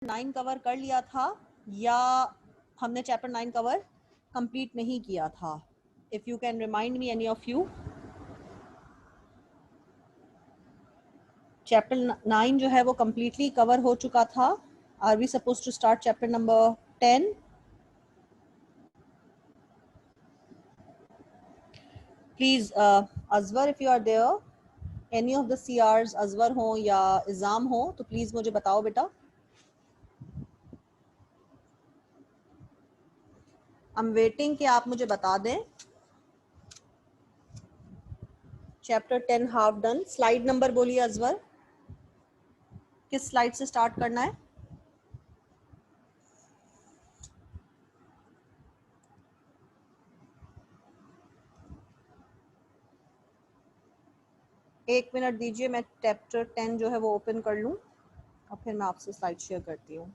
9 cover कर लिया था या हमने चैप्टर 9 कवर कंप्लीट नहीं किया था? If you can remind me any of you. Chapter 9 जो है वो कंप्लीटली कवर हो चुका था। Are we suppose to start chapter number 10? Please अजवर, if you are there, any of the CRs, अजवर हो या इज़ाम हो, तो प्लीज मुझे बताओ बेटा। आई एम वेटिंग कि आप मुझे बता दें। Chapter 10 half done. Slide number बोलिए अजवर, किस स्लाइड से स्टार्ट करना है? एक मिनट दीजिए, मैं चैप्टर 10 जो है वो ओपन कर लूं और फिर मैं आपसे स्लाइड शेयर करती हूँ।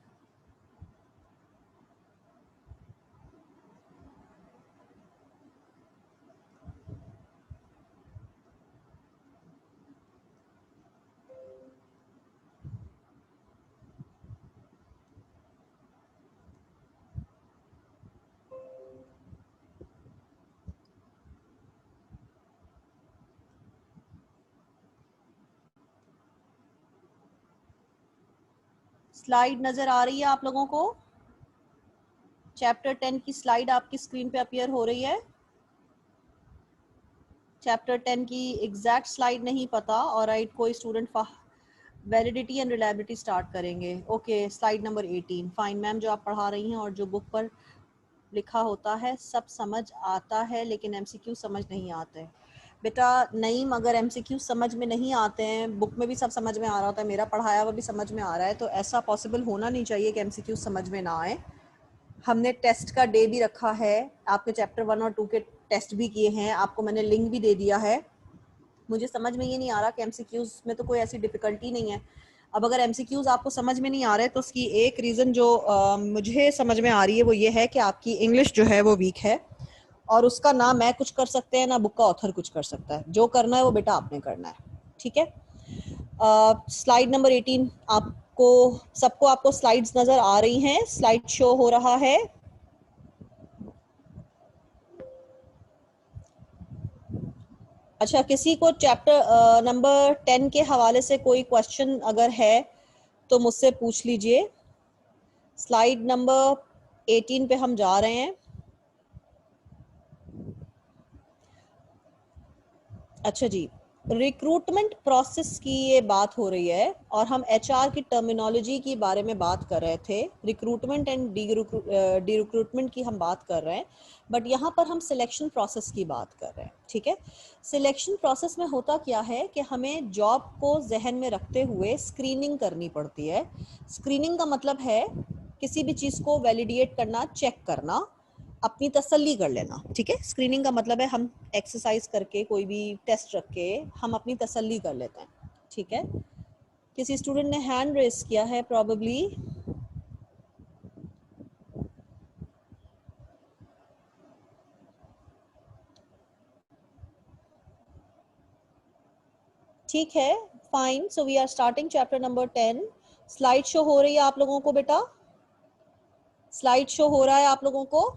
स्लाइड नजर आ रही है आप लोगों को? चैप्टर 10 की स्लाइड आपकी स्क्रीन पे अपीयर हो रही है? चैप्टर 10 की एग्जैक्ट स्लाइड नहीं पता, और राइट, कोई student validity and reliability start करेंगे। Okay, slide number 18। Fine ma'am, जो आप पढ़ा रही हैं और जो बुक पर लिखा होता है सब समझ आता है, लेकिन एमसीक्यू समझ नहीं आते। बेटा नईम, अगर एमसीक्यू समझ में नहीं आते हैं, बुक में भी सब समझ में आ रहा होता है, मेरा पढ़ाया हुआ भी समझ में आ रहा है, तो ऐसा पॉसिबल होना नहीं चाहिए कि एमसीक्यू समझ में ना आए। हमने टेस्ट का डे भी रखा है, आपके चैप्टर 1 और 2 के टेस्ट भी किए हैं, आपको मैंने लिंक भी दे दिया है। मुझे समझ में ये नहीं आ रहा कि एमसीक्यूज में तो कोई ऐसी डिफिकल्टी नहीं है। अब अगर एमसीक्यूज आपको समझ में नहीं आ रहे तो उसकी एक रीज़न जो मुझे समझ में आ रही है वो ये है कि आपकी इंग्लिश जो है वो वीक है, और उसका ना मैं कुछ कर सकते हैं ना बुक का ऑथर कुछ कर सकता है। जो करना है वो बेटा आपने करना है, ठीक है? स्लाइड नंबर 18 आपको सबको आपको स्लाइड्स नजर आ रही हैं? स्लाइड शो हो रहा है? अच्छा, किसी को चैप्टर नंबर 10 के हवाले से कोई क्वेश्चन अगर है तो मुझसे पूछ लीजिए। स्लाइड नंबर 18 पे हम जा रहे हैं। अच्छा जी, रिक्रूटमेंट प्रोसेस की ये बात हो रही है और हम एचआर की टर्मिनोलॉजी के बारे में बात कर रहे थे। रिक्रूटमेंट एंड डी रिक्रूटमेंट की हम बात कर रहे हैं, बट यहाँ पर हम सिलेक्शन प्रोसेस की बात कर रहे हैं, ठीक है? सिलेक्शन प्रोसेस में होता क्या है कि हमें जॉब को जहन में रखते हुए स्क्रीनिंग करनी पड़ती है। स्क्रीनिंग का मतलब है किसी भी चीज़ को वैलिडेट करना, चेक करना, अपनी तसल्ली कर लेना, ठीक है? स्क्रीनिंग का मतलब है हम एक्सरसाइज करके, कोई भी टेस्ट रख के हम अपनी तसल्ली कर लेते हैं, ठीक है? किसी स्टूडेंट ने हैंड रेस किया है प्रॉबेबली। ठीक है, fine. So we are starting chapter number 10। Slide show हो रही है आप लोगों को बेटा? स्लाइड शो हो रहा है आप लोगों को?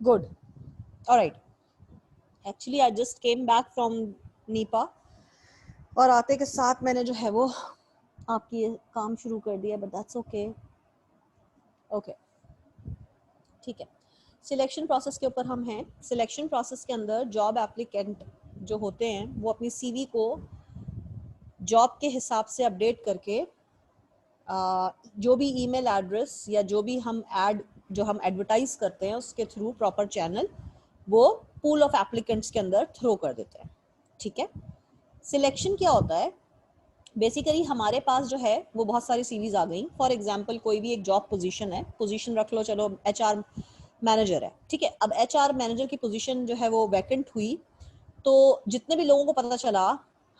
Good, alright. Actually I just came back from Nipah और आते के साथ मैंने जो है वो आपकी काम शुरू कर दिया, बट दैट्स ओके। ओके, ठीक है। सिलेक्शन प्रोसेस के ऊपर हम हैं। सिलेक्शन प्रोसेस के अंदर जॉब एप्लीकेंट जो होते हैं वो अपनी सीवी को जॉब के हिसाब से अपडेट करके जो भी ईमेल एड्रेस या जो भी हम ऐड जो हम एडवर्टाइज करते हैं उसके थ्रू प्रॉपर चैनल वो पूल ऑफ एप्लीकेंट्स के अंदर थ्रो कर देते हैं, ठीक है? सिलेक्शन क्या होता है? बेसिकली हमारे पास जो है वो बहुत सारी सीरीज आ गई। फॉर एग्जांपल कोई भी एक जॉब पोजीशन है, पोजीशन रख लो, चलो एचआर मैनेजर है, ठीक है? अब एचआर मैनेजर की पोजीशन जो है वो वैकेंट हुई, तो जितने भी लोगों को पता चला,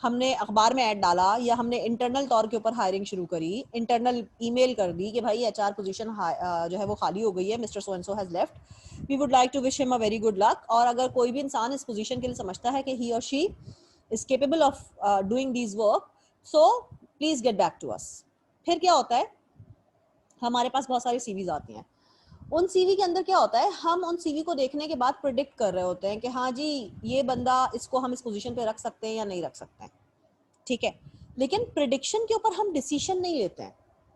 हमने अखबार में ऐड डाला या हमने इंटरनल तौर के ऊपर हायरिंग शुरू करी, इंटरनल ईमेल कर दी कि भाई एचआर पोजीशन जो है वो खाली हो गई है, mister so and so has left, we would like to wish him a very good luck. और अगर कोई भी इंसान इस पोजीशन के लिए समझता है कि ही और she is capable of doing these work, so please get back to us. फिर क्या होता है, हमारे पास बहुत सारी सीवीज आती हैं। उन सीवी के अंदर क्या होता है, हम उन सीवी को देखने के बाद प्रिडिक्ट कर रहे होते हैं कि हाँ जी ये बंदा, इसको हम इस पोजीशन पे रख सकते हैं या नहीं रख सकते हैं, ठीक है। लेकिन प्रिडिक्शन के ऊपर हम डिसीजन नहीं लेते हैं।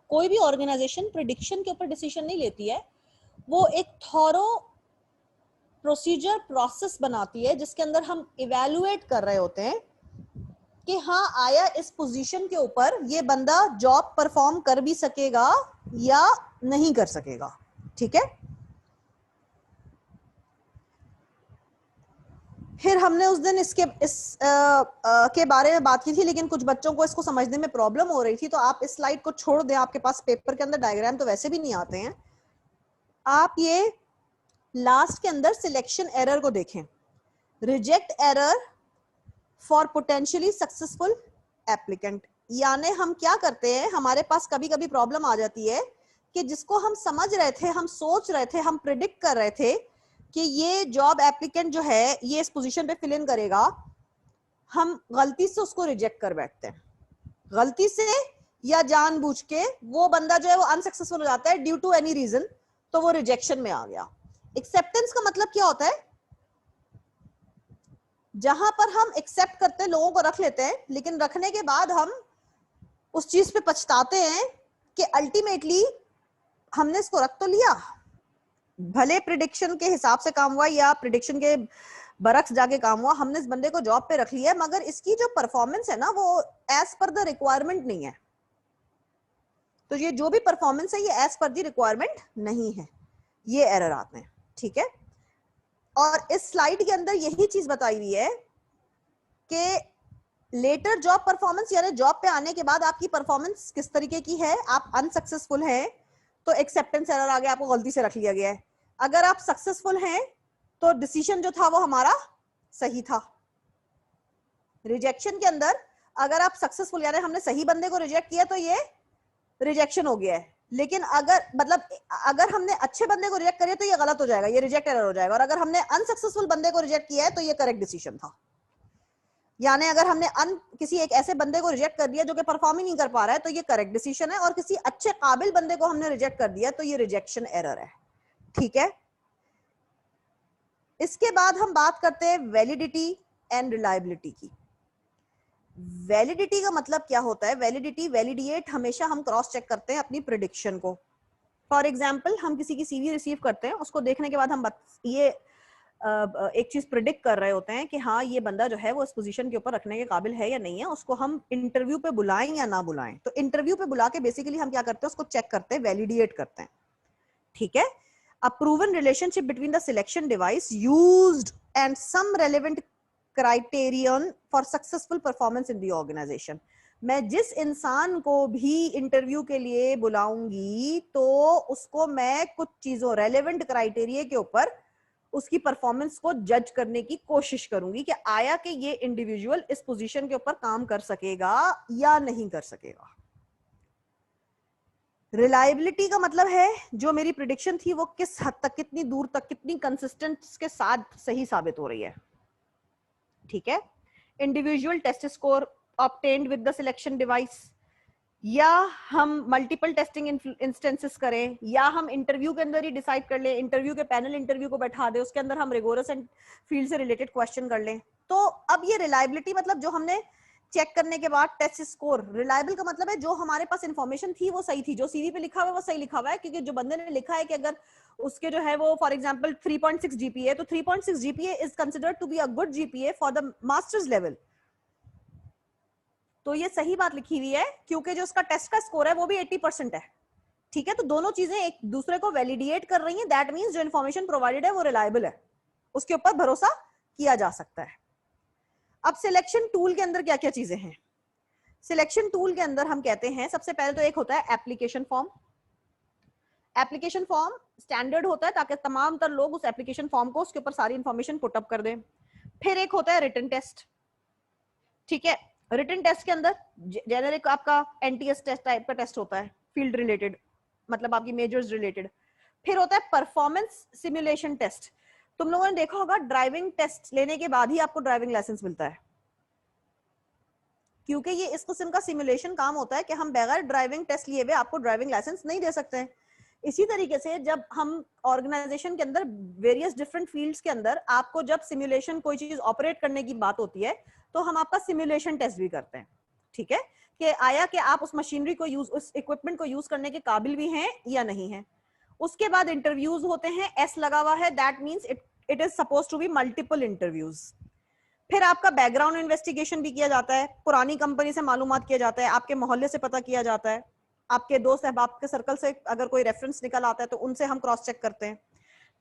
कोई भी ऑर्गेनाइजेशन प्रिडिक्शन के ऊपर डिसीजन नहीं लेती है, वो एक थॉरो प्रोसीजर प्रोसेस बनाती है जिसके अंदर हम इवेलुएट कर रहे होते हैं कि हाँ आया इस पोजीशन के ऊपर ये बंदा जॉब परफॉर्म कर भी सकेगा या नहीं कर सकेगा, ठीक है। फिर हमने उस दिन के बारे में बात की थी, लेकिन कुछ बच्चों को इसको समझने में प्रॉब्लम हो रही थी, तो आप इस स्लाइड को छोड़ दें, आपके पास पेपर के अंदर डायग्राम तो वैसे भी नहीं आते हैं। आप ये लास्ट के अंदर सिलेक्शन एरर को देखें, reject error for potentially successful applicant. यानी हम क्या करते हैं, हमारे पास कभी कभी प्रॉब्लम आ जाती है कि जिसको हम समझ रहे थे, हम सोच रहे थे, हम प्रिडिक्ट कर रहे थे कि ये जॉब एप्लीकेंट जो है ये इस पोजीशन पे फिल इन करेगा, हम गलती से उसको रिजेक्ट कर बैठते हैं। गलती से या जानबूझ के वो बंदा जो है वो अनसक्सेसफुल हो जाता है ड्यू टू एनी रीजन, तो वो रिजेक्शन में आ गया। एक्सेप्टेंस का मतलब क्या होता है, जहां पर हम एक्सेप्ट करते हैं, लोगों को रख लेते हैं, लेकिन रखने के बाद हम उस चीज पे पछताते हैं कि अल्टीमेटली हमने इसको रख तो लिया, भले प्रिडिक्शन के हिसाब से काम हुआ या प्रिडिक्शन के बरक्स जाके काम हुआ, हमने इस बंदे को जॉब पे रख लिया, मगर इसकी जो परफॉर्मेंस है ना वो एज पर द रिक्वायरमेंट नहीं है। तो ये जो भी परफॉर्मेंस है ये एज पर द रिक्वायरमेंट नहीं है, ये एरर आते हैं, ठीक है। और इस स्लाइड के अंदर यही चीज बताई हुई है कि लेटर जॉब परफॉर्मेंस, यानी जॉब पे आने के बाद आपकी परफॉर्मेंस किस तरीके की है। आप अनसक्सेसफुल हैं तो एक्सेप्टेंस एरर आ गया, आपको गलती से रख लिया गया है। अगर आप सक्सेसफुल हैं तो डिसीजन जो था वो हमारा सही था। रिजेक्शन के अंदर अगर आप सक्सेसफुल, यानी हमने सही बंदे को रिजेक्ट किया तो ये रिजेक्शन हो गया है, लेकिन अगर हमने अच्छे बंदे को रिजेक्ट करिए तो ये गलत हो जाएगा, ये रिजेक्ट एरर हो जाएगा। और अगर हमने अनसक्सेसफुल बंदे को रिजेक्ट किया है तो ये करेक्ट डिसीजन था। यानी अगर हमने किसी एक ऐसे बंदे को रिजेक्ट कर दिया जो कि परफॉर्म ही नहीं कर पा रहा है तो ये करेक्ट डिसीजन है, और किसी अच्छे काबिल बंदे को हमने रिजेक्ट कर दिया तो ये रिजेक्शन एरर है, ठीक है। इसके बाद हम बात करते हैं वैलिडिटी एंड रिलायबिलिटी की। वैलिडिटी का मतलब क्या होता है, वैलिडिएट हमेशा हम क्रॉस चेक करते हैं अपनी प्रिडिक्शन को। फॉर एग्जाम्पल हम किसी की सीवी रिसीव करते हैं, उसको देखने के बाद हम ये एक चीज प्रिडिक्ट कर रहे होते हैं कि हाँ ये बंदा जो है वो इस पोजीशन के ऊपर रखने के काबिल है या नहीं है, उसको हम इंटरव्यू पे बुलाएं या ना बुलाएं। तो इंटरव्यू पे बुला के बेसिकली हम क्या करते हैं, उसको चेक करते हैं, वैलिडिएट करते हैं, ठीक है। A proven relationship between the selection device used and some relevant criterion for successful performance in the organization। मैं जिस इंसान को भी इंटरव्यू के लिए बुलाऊंगी तो उसको मैं कुछ चीजों, रेलेवेंट क्राइटेरिया के ऊपर उसकी परफॉर्मेंस को जज करने की कोशिश करूंगी कि आया कि ये इंडिविजुअल इस पोजीशन के ऊपर काम कर सकेगा या नहीं कर सकेगा। रिलायबिलिटी का मतलब है जो मेरी प्रिडिक्शन थी वो किस हद तक, कितनी दूर तक, कितनी कंसिस्टेंस के साथ सही साबित हो रही है, ठीक है। Individual test score obtained with the selection device, या हम मल्टीपल टेस्टिंग इंस्टेंसेस करें, या हम इंटरव्यू के अंदर ही डिसाइड कर लें, इंटरव्यू के पैनल इंटरव्यू को बैठा दे, उसके अंदर हम रिगोरस एंड फील्ड से रिलेटेड क्वेश्चन कर लें। तो अब ये रिलायबिलिटी मतलब जो हमने चेक करने के बाद टेस्ट स्कोर, रिलायबल का मतलब है जो हमारे पास इंफॉर्मेशन थी वो सही थी, जो सीवी पे लिखा हुआ है वो सही लिखा हुआ है, क्योंकि जो बंदे ने लिखा है कि अगर उसके जो है वो फॉर एग्जांपल 3.6 जीपीए, तो 3.6 GPA is considered to be a good GPA for the masters level. तो ये सही बात लिखी हुई है, क्योंकि जो उसका टेस्ट का स्कोर है वो भी 80% है, ठीक है। तो दोनों चीजें एक दूसरे को वैलिडेट कर रही हैं, दैट मींस जो इन्फॉर्मेशन प्रोवाइडेड है वो रिलायबल है, उसके ऊपर भरोसा किया जा सकता है। अब सिलेक्शन टूल के अंदर क्या क्या चीजें हैं। सिलेक्शन टूल के अंदर हम कहते हैं सबसे पहले तो एक होता है application form. Application form standard होता है ताकि तमाम तर लोग उस एप्लीकेशन फॉर्म को, उसके ऊपर सारी इंफॉर्मेशन पुटअप कर दें। फिर एक होता है रिटन टेस्ट, ठीक है। रिटन टेस्ट के अंदर जेनेरिक आपका एनटीएस टेस्ट टाइप का टेस्ट होता है, फील्ड रिलेटेड, मतलब आपकी मेजर्स रिलेटेड। फिर होता है परफॉर्मेंस सिमुलेशन टेस्ट। तुम लोगों ने देखा होगा ड्राइविंग टेस्ट लेने के बाद ही आपको ड्राइविंग लाइसेंस मिलता है, क्योंकि ये इस किस्म का सिमुलेशन काम होता है कि हम बगैर ड्राइविंग टेस्ट लिए हुए आपको ड्राइविंग लाइसेंस नहीं दे सकते हैं। इसी तरीके से जब हम ऑर्गेनाइजेशन के अंदर वेरियस डिफरेंट फील्ड्स के अंदर आपको जब सिमुलेशन कोई चीज ऑपरेट करने की बात होती है तो हम आपका सिमुलेशन टेस्ट भी करते हैं, ठीक है, कि आया कि आप उस मशीनरी को यूज, उस इक्विपमेंट को यूज करने के काबिल भी हैं या नहीं है। उसके बाद इंटरव्यूज होते हैं, एस लगा हुआ है, that means it is suppose to be multiple interviews. फिर आपका बैकग्राउंड इन्वेस्टिगेशन भी किया जाता है, पुरानी कंपनी से मालूमात किया जाता है, आपके मोहल्ले से पता किया जाता है, आपके दोस्त अहबाब के सर्कल से अगर कोई रेफरेंस निकल आता है तो उनसे हम क्रॉस चेक करते हैं,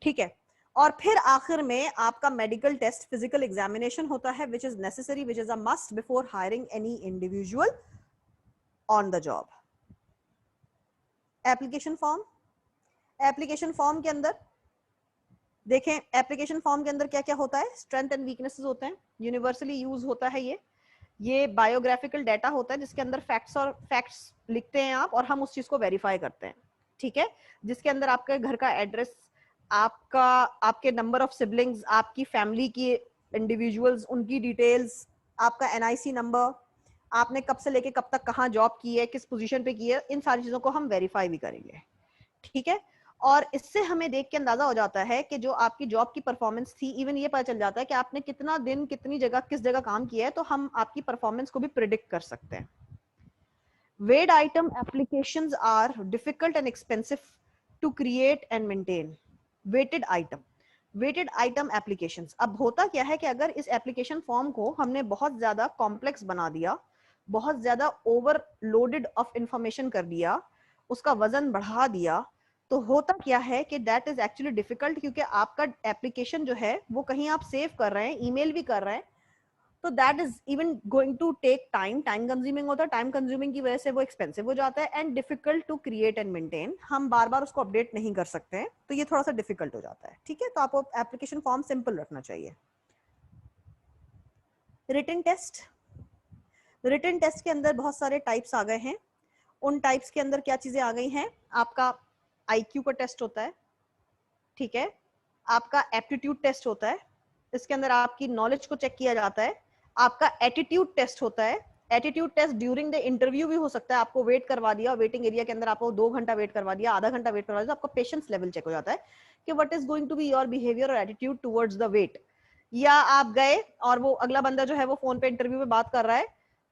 ठीक है। और फिर आखिर में आपका मेडिकल टेस्ट, फिजिकल एग्जामिनेशन होता है, which is necessary, which is a must before hiring any individual on the job. Application form, application form के अंदर देखें, एप्लीकेशन फॉर्म के अंदर क्या क्या होता है, स्ट्रेंथ एंड वीकनेसेस होते हैं, यूनिवर्सली यूज होता है ये बायोग्राफिकल डाटा होता है जिसके अंदर फैक्ट्स लिखते हैं आप और हम उस चीज को वेरीफाई करते हैं, ठीक है, जिसके अंदर आपके घर का एड्रेस, आपके नंबर ऑफ सिबलिंग्स, आपकी फैमिली की इंडिविजुअल्स, उनकी डिटेल्स, आपका एनआईसी नंबर, आपने कब से लेके कब तक कहाँ जॉब की है, किस पोजीशन पे की है, इन सारी चीजों को हम वेरीफाई भी करेंगे, ठीक है। और इससे हमें देख के अंदाजा हो जाता है कि जो आपकी जॉब की परफॉर्मेंस थी, इवन ये पता चल जाता है कि आपने कितना दिन कितनी जगह किस जगह काम किया है, तो हम आपकी परफॉर्मेंस को भी प्रिडिक्ट कर सकते हैं। Weighted item applications are difficult and expensive to create and maintain. Weighted item applications, अब होता क्या है कि अगर इस एप्लीकेशन फॉर्म को हमने बहुत ज्यादा कॉम्प्लेक्स बना दिया, बहुत ज्यादा ओवरलोडेड ऑफ इंफॉर्मेशन कर दिया, उसका वजन बढ़ा दिया, तो होता क्या है कि दैट इज एक्चुअली डिफिकल्ट, क्योंकि आपका एप्लीकेशन जो है वो कहीं आप सेव कर रहे हैं, ईमेल भी कर रहे हैं, तो that is even going to take time consuming होता है, टाइम कंज्यूमिंग की वजह से वो एक्सपेंसिव हो जाता है and difficult to create and maintain, हम बार बार उसको अपडेट नहीं कर सकते हैं, तो ये थोड़ा सा डिफिकल्ट हो जाता है, ठीक है। तो आपको एप्लीकेशन फॉर्म सिंपल रखना चाहिए। रिटन टेस्ट, रिटन टेस्ट के अंदर बहुत सारे टाइप्स आ गए हैं। उन टाइप्स के अंदर क्या चीजें आ गई हैं, आपका आईक्यू का टेस्ट होता है, ठीक है, आपका एप्टीट्यूड टेस्ट होता है, इसके अंदर आपकी नॉलेज को चेक किया जाता है, आपका एटीट्यूड टेस्ट होता है, attitude test during the interview भी हो सकता है, आपको वेट करवा दिया, वेटिंग एरिया के अंदर आपको 2 घंटा वेट करवा दिया, आधा घंटा वेट करवा दिया, तो आपका पेशेंस लेवल चेक हो जाता है कि what is going to be your behaviour और एटीट्यूड टुवर्ड्स द वेट। या आप गए और वो अगला बंदा जो है वो फोन पे इंटरव्यू में बात कर रहा है,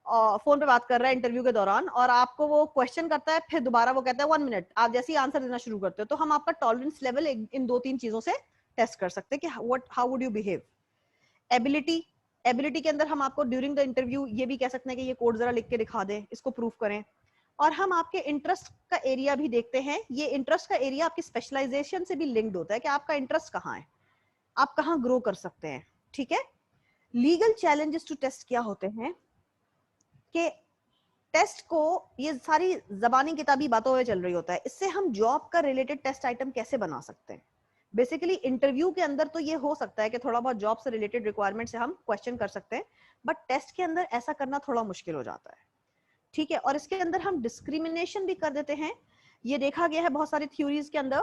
फोन पे बात कर रहा है इंटरव्यू के दौरान, और आपको वो क्वेश्चन करता है, फिर दोबारा वो कहता है 1 मिनट, आप जैसे ही आंसर देना शुरू करते हो, तो हम आपका टॉलरेंस लेवल इन 2-3 चीजों से टेस्ट कर सकते हैं कि how would you behave. Ability के अंदर हम आपको ड्यूरिंग द इंटरव्यू ये भी कह सकते हैं कि ये कोड जरा लिख के दिखा दें, इसको प्रूव करें। और हम आपके इंटरेस्ट का एरिया भी देखते हैं, ये इंटरेस्ट का एरिया आपकी स्पेशलाइजेशन से भी लिंक्ड होता है कि आपका इंटरेस्ट कहाँ है, आप कहाँ ग्रो कर सकते हैं, ठीक है। लीगल चैलेंजेस टू टेस्ट क्या होते हैं कि टेस्ट को, ये सारी जबानी किताबी बातों में चल रही होता है, इससे हम जॉब का रिलेटेड टेस्ट आइटम कैसे बना सकते हैं। बेसिकली इंटरव्यू के अंदर तो ये हो सकता है कि थोड़ा बहुत जॉब से रिलेटेड रिक्वायरमेंट से हम क्वेश्चन कर सकते हैं, बट टेस्ट के अंदर ऐसा करना थोड़ा मुश्किल हो जाता है, ठीक है। और इसके अंदर हम डिस्क्रिमिनेशन भी कर देते हैं, ये देखा गया है बहुत सारी थ्योरीज के अंदर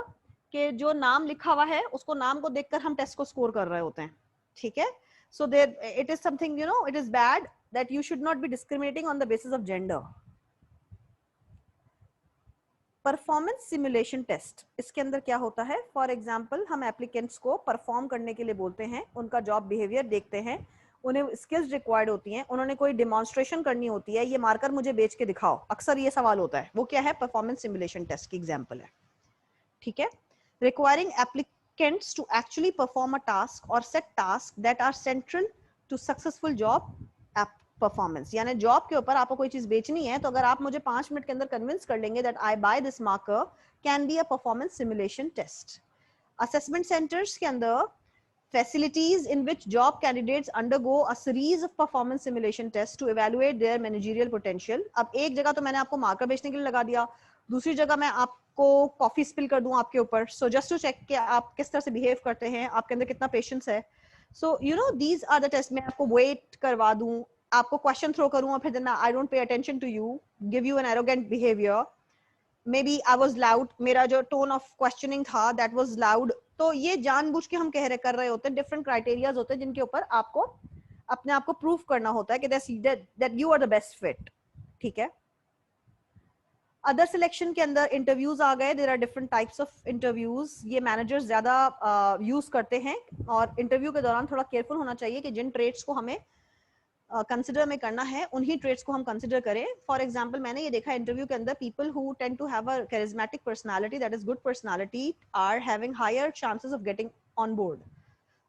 कि जो नाम लिखा हुआ है उसको, नाम को देखकर हम टेस्ट को स्कोर कर रहे होते हैं, ठीक है। So there it is something, you know, it is bad that you should not be discriminating on the basis of gender. Performance simulation test, इसके अंदर क्या होता है, फॉर एग्जांपल हम एप्लीकेंट्स को परफॉर्म करने के लिए बोलते हैं, उनका जॉब बिहेवियर देखते हैं, उन्हें स्किल्स रिक्वायर्ड होती हैं, उन्होंने कोई डेमोन्स्ट्रेशन करनी होती है, ये मार्कर मुझे बेच के दिखाओ, अक्सर ये सवाल होता है, वो क्या है, परफॉर्मेंस सिमुलेशन टेस्ट की एग्जांपल है, ठीक है। Requiring applicants to actually perform a task और set tasks that are central to successful job performance, यानी जॉब के ऊपर आपको कोई चीज बेचनी है, तो अगर आप मुझे 5 मिनट के अंदर कन्विंस कर लेंगे that I by this marker, can be a performance simulation test. Assessment centres के अंदर facilities in which job candidates undergo a series of performance simulation tests to evaluate their managerial potential। अब एक जगह तो मैंने आपको मार्कर बेचने के लिए लगा दिया, दूसरी जगह मैं आपको कॉफी स्पिल कर दूं आपके ऊपर, सो जस्ट टू चेक कि आप किस तरह से बिहेव करते हैं, आपके अंदर कितना पेशेंस है। So you know these are the test. मैं आपको वेट करवा दूं, आपको क्वेश्चन थ्रो करूं और फिर then I don't pay attention to you, give you an arrogant behaviour, maybe I was loud, मेरा जो टोन ऑफ क्वेश्चनिंग था दैट वॉज लाउड, तो ये जानबूझ के हम कर रहे होते हैं, डिफरेंट क्राइटेरियाज होते हैं जिनके ऊपर आपको अपने आप को प्रूव करना होता है कि that you are the best fit, ठीक है। अदर सिलेक्शन के अंदर इंटरव्यूज आ गए, there are different types of interviews, ये मैनेजर्स ज्यादा यूज करते हैं, और इंटरव्यू के दौरान थोड़ा केयरफुल होना चाहिए कि जिन ट्रेड्स को हमें कंसिडर में करना है उन्हीं ट्रेड्स को हम कंसिडर करें। फॉर एग्जांपल मैंने ये देखा इंटरव्यू के अंदर, people who tend to have a charismatic personality, that is good personality, are having higher chances of getting on board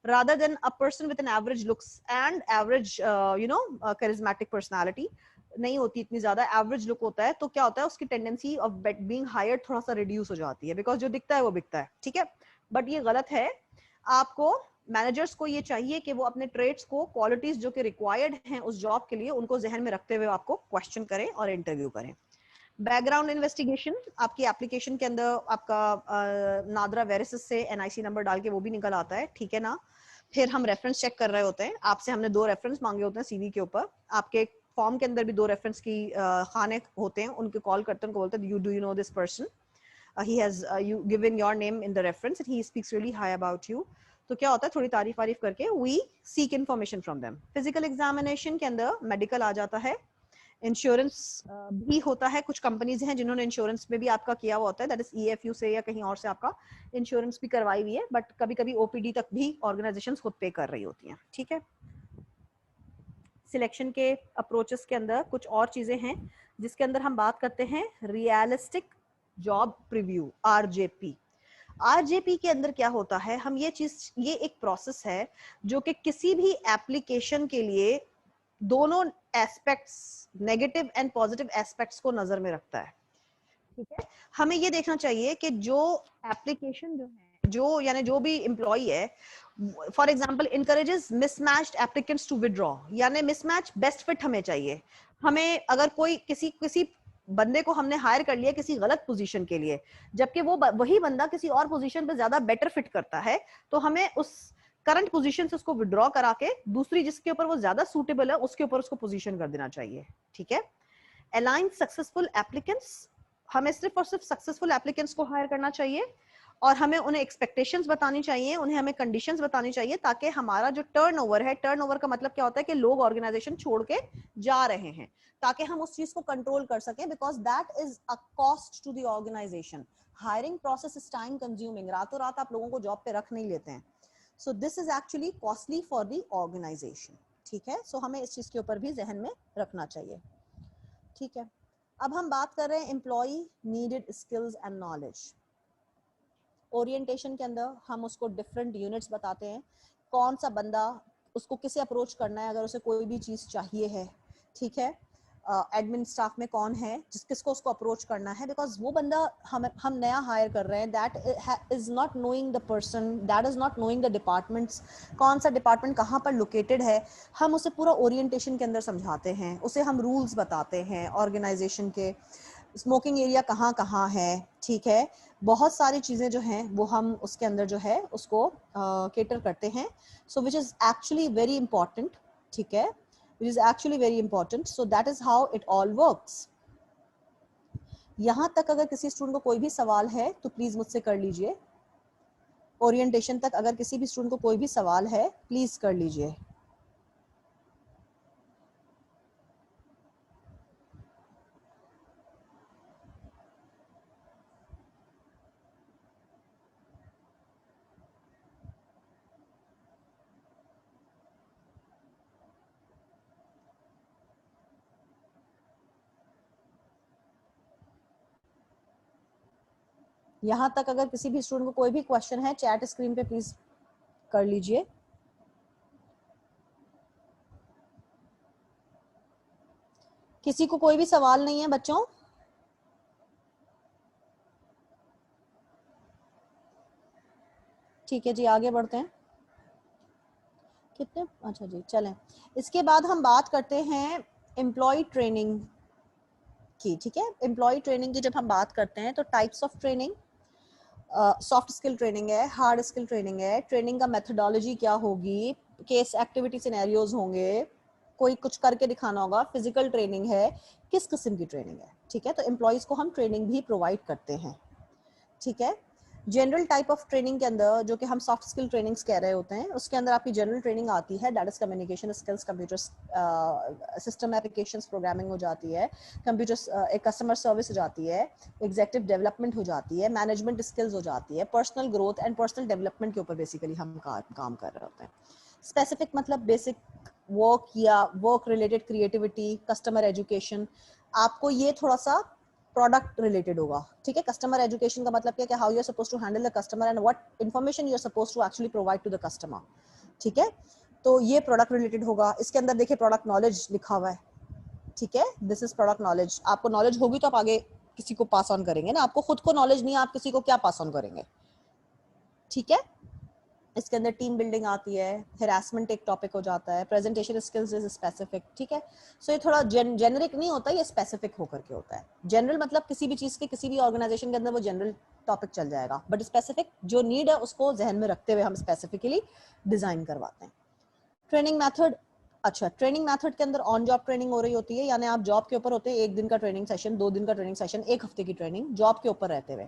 rather than a person with an average looks and average charismatic personality नहीं होती इतनी ज्यादा, average look होता है, तो क्या होता है उसकी टेंडेंसी ऑफ बीइंग हायर्ड थोड़ा सा रिड्यूस हो जाती है, बिकॉज जो दिखता है वो बिकता है, ठीक है। बट ये गलत है, आपको मैनेजर्स को ये चाहिए कि वो अपने ट्रेड्स को, क्वालिटीज जो कि रिक्वायर्ड हैं उस जॉब के लिए, उनको जहन में रखते हुए आपको क्वेश्चन करें और इंटरव्यू करें। बैकग्राउंड इन्वेस्टिगेशन, आपकी एप्लीकेशन के अंदर आपका नादरा वेरिसिस से एनआईसी नंबर डाल के वो भी निकल आता है, ठीक है ना। फिर हम रेफरेंस चेक कर रहे होते हैं, आपसे हमने 2 रेफरेंस मांगे होते हैं सीवी के ऊपर, आपके फॉर्म के अंदर भी 2 रेफरेंस की खाने होते हैं, उनके कॉल करते हैं, उनको बोलते हैं you do you know this person, he has you given your name in the reference and he speaks really high about you, तो क्या होता है थोड़ी तारीफ वारीफ करके we seek information from them। Physical examination के अंदर मेडिकल आ जाता है, इंश्योरेंस भी होता है, कुछ कंपनीज हैं जिन्होंने इंश्योरेंस में भी आपका किया हुआ होता है, दैट इज ईएफयू से या कहीं और से आपका इंश्योरेंस भी करवाई हुई है, बट कभी कभी ओपीडी तक भी ऑर्गेनाइजेशंस खुद पे कर रही होती हैं, ठीक है। सिलेक्शन के अप्रोचेस के अंदर कुछ और चीजें हैं जिसके अंदर हम बात करते हैं realistic job preview, RJP. RJP के अंदर क्या होता है, हम ये एक प्रोसेस है जो कि किसी भी एप्लीकेशन के लिए दोनों aspects, negative and positive aspects को नजर में रखता है, ठीक है। हमें ये देखना चाहिए कि जो एप्लीकेशन जो है, जो यानी जो भी एम्प्लॉई है, for example encourages mismatched applicants to withdraw, यानी मिसमैच, बेस्ट फिट हमें चाहिए। हमें अगर कोई किसी बंदे को हमने हायर कर लिया किसी गलत पोजीशन के लिए, जबकि वो वही बंदा किसी और पोजीशन पे ज्यादा बेटर फिट करता है, तो हमें उस करंट पोजीशन से उसको विड्रॉ करा के दूसरी जिसके ऊपर वो ज्यादा सूटेबल है उसके ऊपर उसको पोजीशन कर देना चाहिए, ठीक है। अलाइन सक्सेसफुल एप्लीकेंट्स, हमें सिर्फ और सिर्फ सक्सेसफुल एप्लीकेंट्स को हायर करना चाहिए, और हमें उन्हें एक्सपेक्टेशंस बतानी चाहिए, उन्हें हमें कंडीशंस बतानी चाहिए, ताकि हमारा जो टर्नओवर है, टर्नओवर का मतलब क्या होता है कि लोग ऑर्गेनाइजेशन छोड़ के जा रहे हैं, ताकि हम उस चीज को कंट्रोल कर सकें, because that is a cost to the organisation. Hiring process is time consuming, रातों रात आप लोगों को जॉब पे रख नहीं लेते हैं, so this is actually costly for the organisation, ठीक है। सो हमें इस चीज के ऊपर भी जहन में रखना चाहिए, ठीक है। अब हम बात कर रहे हैं employ needed skills and knowledge. Orientation के अंदर हम उसको डिफरेंट यूनिट्स बताते हैं, कौन सा बंदा, उसको किसे अप्रोच करना है अगर उसे कोई भी चीज चाहिए है, ठीक है। एडमिन स्टाफ में कौन है किसको उसको अप्रोच करना है, बिकॉज वो बंदा हम नया हायर कर रहे हैं, that is not knowing the person, that is not knowing the departments, कौन सा डिपार्टमेंट कहाँ पर लोकेटेड है, हम उसे पूरा ओरिएंटेशन के अंदर समझाते हैं, उसे हम रूल्स बताते हैं ऑर्गेनाइजेशन के, स्मोकिंग एरिया कहाँ कहाँ है, ठीक है। बहुत सारी चीज़ें जो हैं वो हम उसके अंदर जो है उसको केटर करते हैं, so which is actually very important, ठीक है, which is actually very important, so that is how it all works. यहाँ तक अगर किसी स्टूडेंट को कोई भी सवाल है तो प्लीज़ मुझसे कर लीजिए, ओरिएंटेशन तक अगर किसी भी स्टूडेंट को कोई भी सवाल है प्लीज़ कर लीजिए। यहाँ तक अगर किसी भी स्टूडेंट को कोई भी क्वेश्चन है चैट स्क्रीन पे प्लीज कर लीजिए। किसी को कोई भी सवाल नहीं है बच्चों? ठीक है जी, आगे बढ़ते हैं। कितने, अच्छा जी चलें। इसके बाद हम बात करते हैं एम्प्लॉय ट्रेनिंग की, ठीक है। एम्प्लॉय ट्रेनिंग की जब हम बात करते हैं तो types of training, soft skill training है, हार्ड स्किल ट्रेनिंग है, ट्रेनिंग का मेथोडोलॉजी क्या होगी, केस एक्टिविटी सिनेरियोज होंगे, कोई कुछ करके दिखाना होगा, फिजिकल ट्रेनिंग है, किस किस्म की ट्रेनिंग है, ठीक है। तो एम्प्लॉयज को हम ट्रेनिंग भी प्रोवाइड करते हैं, ठीक है। जनरल टाइप ऑफ ट्रेनिंग के अंदर जो कि हम सॉफ्ट स्किल ट्रेनिंग्स कह रहे होते हैं, उसके अंदर आपकी जनरल ट्रेनिंग आती है, that is communication skills, computer system applications programming हो जाती है, कंप्यूटर एक कस्टमर सर्विस हो जाती है, एग्जीक्यूटिव डेवलपमेंट हो जाती है, मैनेजमेंट स्किल्स हो जाती है, personal growth and personal development के ऊपर बेसिकली हम काम कर रहे होते हैं। स्पेसिफिक मतलब बेसिक वर्क या work related creativity, customer education, आपको ये थोड़ा सा प्रोडक्ट रिलेटेड होगा, ठीक है। कस्टमर एजुकेशन का मतलब क्या है, how you are supposed to handle the customer and what information you are supposed to actually provide to the customer, ठीक है। तो ये प्रोडक्ट रिलेटेड होगा। इसके अंदर देखिए प्रोडक्ट नॉलेज लिखा हुआ है, ठीक है, दिस इज प्रोडक्ट नॉलेज। आपको नॉलेज होगी तो आप आगे किसी को पास ऑन करेंगे ना, आपको खुद को नॉलेज नहीं है, आप किसी को क्या पास ऑन करेंगे, ठीक है। इसके अंदर टीम बिल्डिंग आती है, हरासमेंट एक टॉपिक हो जाता है, प्रेजेंटेशन स्किल्स इज स्पेसिफिक, ठीक है। सो ये थोड़ा जेनरिक नहीं होता, ये स्पेसिफिक होकर के होता है। जनरल मतलब किसी भी चीज के किसी भी ऑर्गेनाइजेशन के अंदर वो जनरल टॉपिक चल जाएगा, बट स्पेसिफिक जो नीड है उसको जहन में रखते हुए हम स्पेसिफिकली डिजाइन करवाते हैं। ट्रेनिंग मेथड, अच्छा ट्रेनिंग मेथड के अंदर ऑन जॉब ट्रेनिंग हो रही होती है, यानी आप जॉब के ऊपर होते हैं, 1 दिन का ट्रेनिंग सेशन, 2 दिन का ट्रेनिंग सेशन, 1 हफ्ते की ट्रेनिंग जॉब के ऊपर रहते हुए।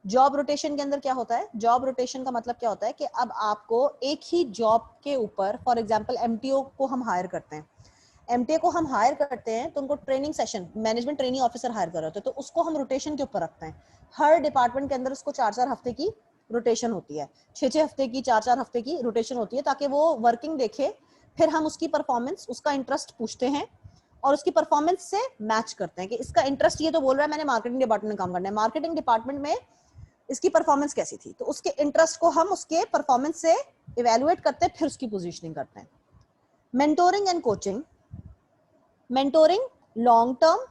जॉब रोटेशन के अंदर क्या होता है, जॉब रोटेशन का मतलब क्या होता है कि अब आपको एक ही जॉब के ऊपर, फॉर एग्जांपल एमटीओ को हम हायर करते हैं, एमटीओ को हम हायर करते हैं तो उनको training session, management training officer hire कर रहे होते हैं, तो उसको हम रोटेशन के ऊपर रखते हैं। हर डिपार्टमेंट के अंदर उसको 4-4 हफ्ते की रोटेशन होती है, 6-6 हफ्ते की, 4-4 हफ्ते की रोटेशन होती है, ताकि वो वर्किंग देखे, फिर हम उसकी परफॉर्मेंस, उसका इंटरेस्ट पूछते हैं और उसकी परफॉर्मेंस से मैच करते हैं कि इसका इंटरेस्ट ये तो बोल रहा है मैंने मार्केटिंग डिपार्टमेंट में काम करना है, मार्केटिंग डिपार्टमेंट में इसकी परफॉर्मेंस कैसी थी, तो उसके इंटरेस्ट को हम उसके परफॉर्मेंस से इवेलुएट करते हैं, फिर उसकी पोजीशनिंग करते हैं। Mentoring and coaching, mentoring long term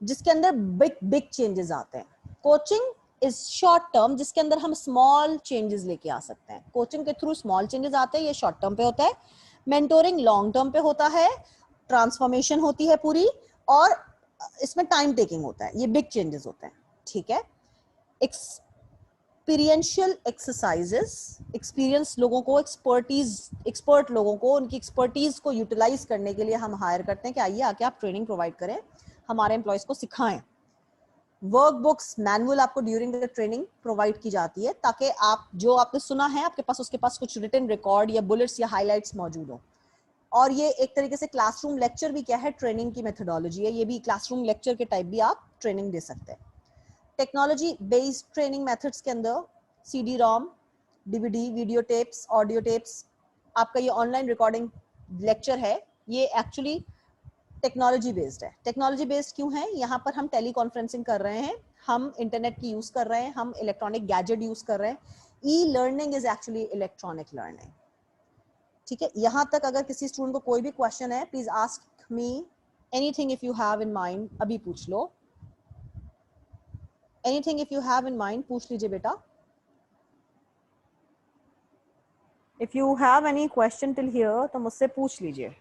जिसके अंदर बिग बिग चेंजेस आते हैं, कोचिंग इज शॉर्ट टर्म जिसके अंदर हम स्मॉल चेंजेस लेके आ सकते हैं। कोचिंग के थ्रू स्मॉल चेंजेस आते हैं, ये शॉर्ट टर्म पे होता है। मेंटोरिंग लॉन्ग टर्म पे होता है, ट्रांसफॉर्मेशन होती है पूरी, और इसमें टाइम टेकिंग होता है, ये बिग चेंजेस होते हैं, ठीक है। एक्सपीरियंशियल एक्सरसाइजेस, एक्सपीरियंस लोगों को, एक्सपर्ट लोगों को उनकी एक्सपर्टीज को यूटिलाइज करने के लिए हम हायर करते हैं कि आइए आके आप ट्रेनिंग प्रोवाइड करें, हमारे एम्प्लॉयज को सिखाएं। वर्क बुक्स, मैनुअल आपको ड्यूरिंग द ट्रेनिंग प्रोवाइड की जाती है, ताकि आप जो आपने सुना है आपके पास उसके पास कुछ रिटन रिकॉर्ड या बुलेट्स या हाईलाइट्स मौजूद हो। और ये एक तरीके से क्लासरूम लेक्चर भी क्या है, ट्रेनिंग की मेथोडोलॉजी है, ये भी क्लासरूम लेक्चर के टाइप भी आप ट्रेनिंग दे सकते हैं। टेक्नोलॉजी बेस्ड ट्रेनिंग मेथड्स के अंदर CD ROM, DVD, video tapes, audio tapes, आपका ये ऑनलाइन रिकॉर्डिंग लेक्चर है, ये एक्चुअली टेक्नोलॉजी बेस्ड है। टेक्नोलॉजी बेस्ड क्यों है, यहाँ पर हम टेली कॉन्फ्रेंसिंग कर रहे हैं, हम इंटरनेट की यूज कर रहे हैं, हम इलेक्ट्रॉनिक गैजेट यूज कर रहे हैं, e learning is actually electronic learning, ठीक है। यहाँ तक अगर किसी स्टूडेंट को कोई भी क्वेश्चन है, please ask me anything if you have in mind, अभी पूछ लो, anything if you have in mind पूछ लीजिए बेटा। If you have any question till here तो मुझसे पूछ लीजिए।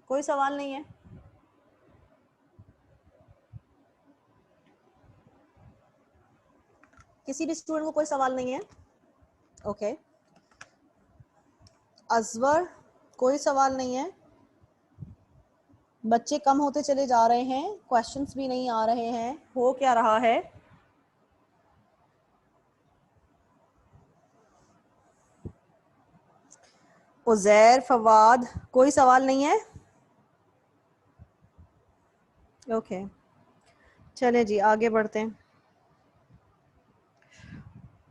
कोई सवाल नहीं है? किसी भी स्टूडेंट को कोई सवाल नहीं है? ओके अजवर, कोई सवाल नहीं है? बच्चे कम होते चले जा रहे हैं, क्वेश्चंस भी नहीं आ रहे हैं, हो क्या रहा है? उजैर, फवाद, कोई सवाल नहीं है? ओके चले जी आगे बढ़ते हैं।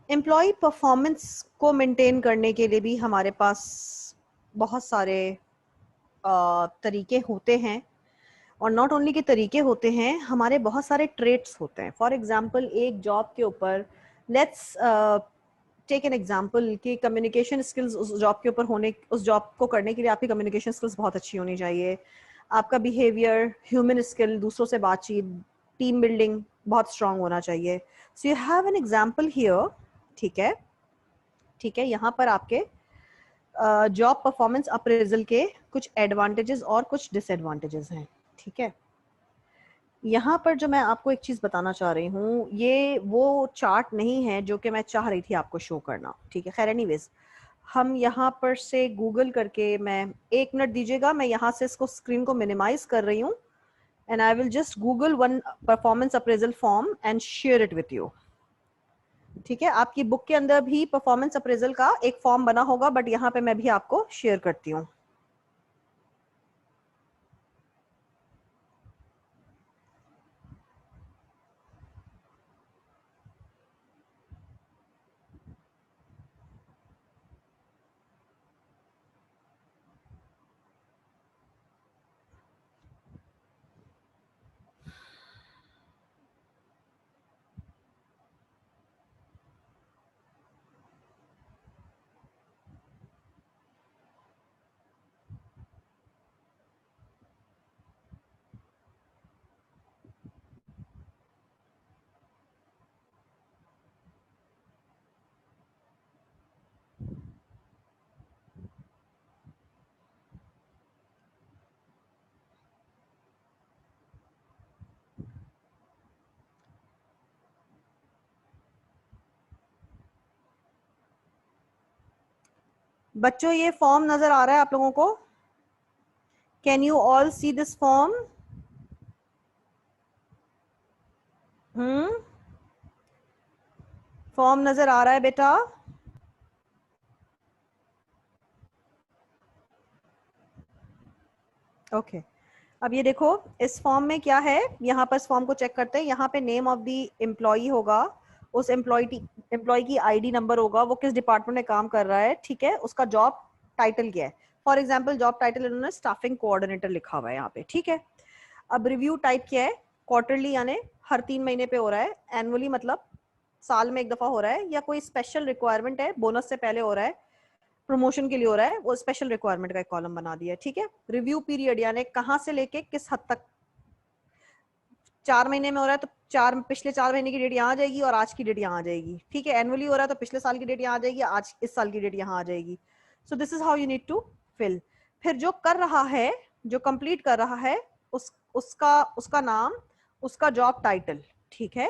एम्प्लॉय परफॉर्मेंस को मेंटेन करने के लिए भी हमारे पास बहुत सारे तरीके होते हैं, और नॉट ओनली के तरीके होते हैं, हमारे बहुत सारे ट्रेट्स होते हैं। फॉर एग्जांपल एक जॉब के ऊपर, लेट्स टेक एन एग्जांपल कि कम्युनिकेशन स्किल्स उस जॉब के ऊपर होने, उस जॉब को करने के लिए आपकी कम्युनिकेशन स्किल्स बहुत अच्छी होनी चाहिए, आपका बिहेवियर, ह्यूमन स्किल, दूसरों से बातचीत, टीम बिल्डिंग बहुत स्ट्रांग होना चाहिए। So you have an example here, ठीक है, ठीक है। यहाँ पर आपके जॉब परफॉर्मेंस अप्रेजल के कुछ एडवांटेजेस और कुछ डिसएडवांटेजेस हैं, ठीक है। यहाँ पर जो मैं आपको एक चीज़ बताना चाह रही हूँ, ये वो चार्ट नहीं है जो कि मैं चाह रही थी आपको शो करना, ठीक है। खैर एनीवेज, हम यहाँ पर से गूगल करके, मैं 1 मिनट दीजिएगा, मैं यहाँ से इसको स्क्रीन को मिनिमाइज कर रही हूँ and I will just Google one performance appraisal form and share it with you. ठीक है, आपकी बुक के अंदर भी परफॉर्मेंस अप्रेजल का एक फॉर्म बना होगा, बट यहाँ पे मैं भी आपको शेयर करती हूँ. बच्चों ये फॉर्म नजर आ रहा है आप लोगों को? Can you all see this form? Form नजर आ रहा है बेटा? ओके अब ये देखो इस फॉर्म में क्या है, यहाँ पर इस फॉर्म को चेक करते हैं. यहाँ पे नेम ऑफ द एम्प्लॉई होगा, उस एम्प्लॉय की आईडी नंबर होगा, वो किस डिपार्टमेंट में काम कर रहा है, ठीक है, उसका जॉब टाइटल क्या है. फॉर एग्जाम्पल जॉब टाइटल इन्होंने स्टाफिंग कोऑर्डिनेटर लिखा हुआ है यहाँ पे, ठीक है. अब रिव्यू टाइप क्या है, क्वार्टरली यानी हर 3 महीने पे हो रहा है, एनुअली मतलब साल में एक दफा हो रहा है, या कोई स्पेशल रिक्वायरमेंट है, बोनस से पहले हो रहा है, प्रमोशन के लिए हो रहा है, वो स्पेशल रिक्वायरमेंट का एक कॉलम बना दिया है, ठीक है. रिव्यू पीरियड यानी कहाँ से लेके किस हद तक, 4 महीने में हो रहा है तो पिछले 4 महीने की डेट यहाँ आ जाएगी और आज की डेट यहाँ आ जाएगी, ठीक है. एनुअली हो रहा है तो पिछले साल की डेट यहाँ आ जाएगी, आज इस साल की डेट यहाँ आ जाएगी. So this is how you need to fill. फिर जो कर रहा है, जो कंप्लीट कर रहा है, उसका नाम, उसका जॉब टाइटल, ठीक है.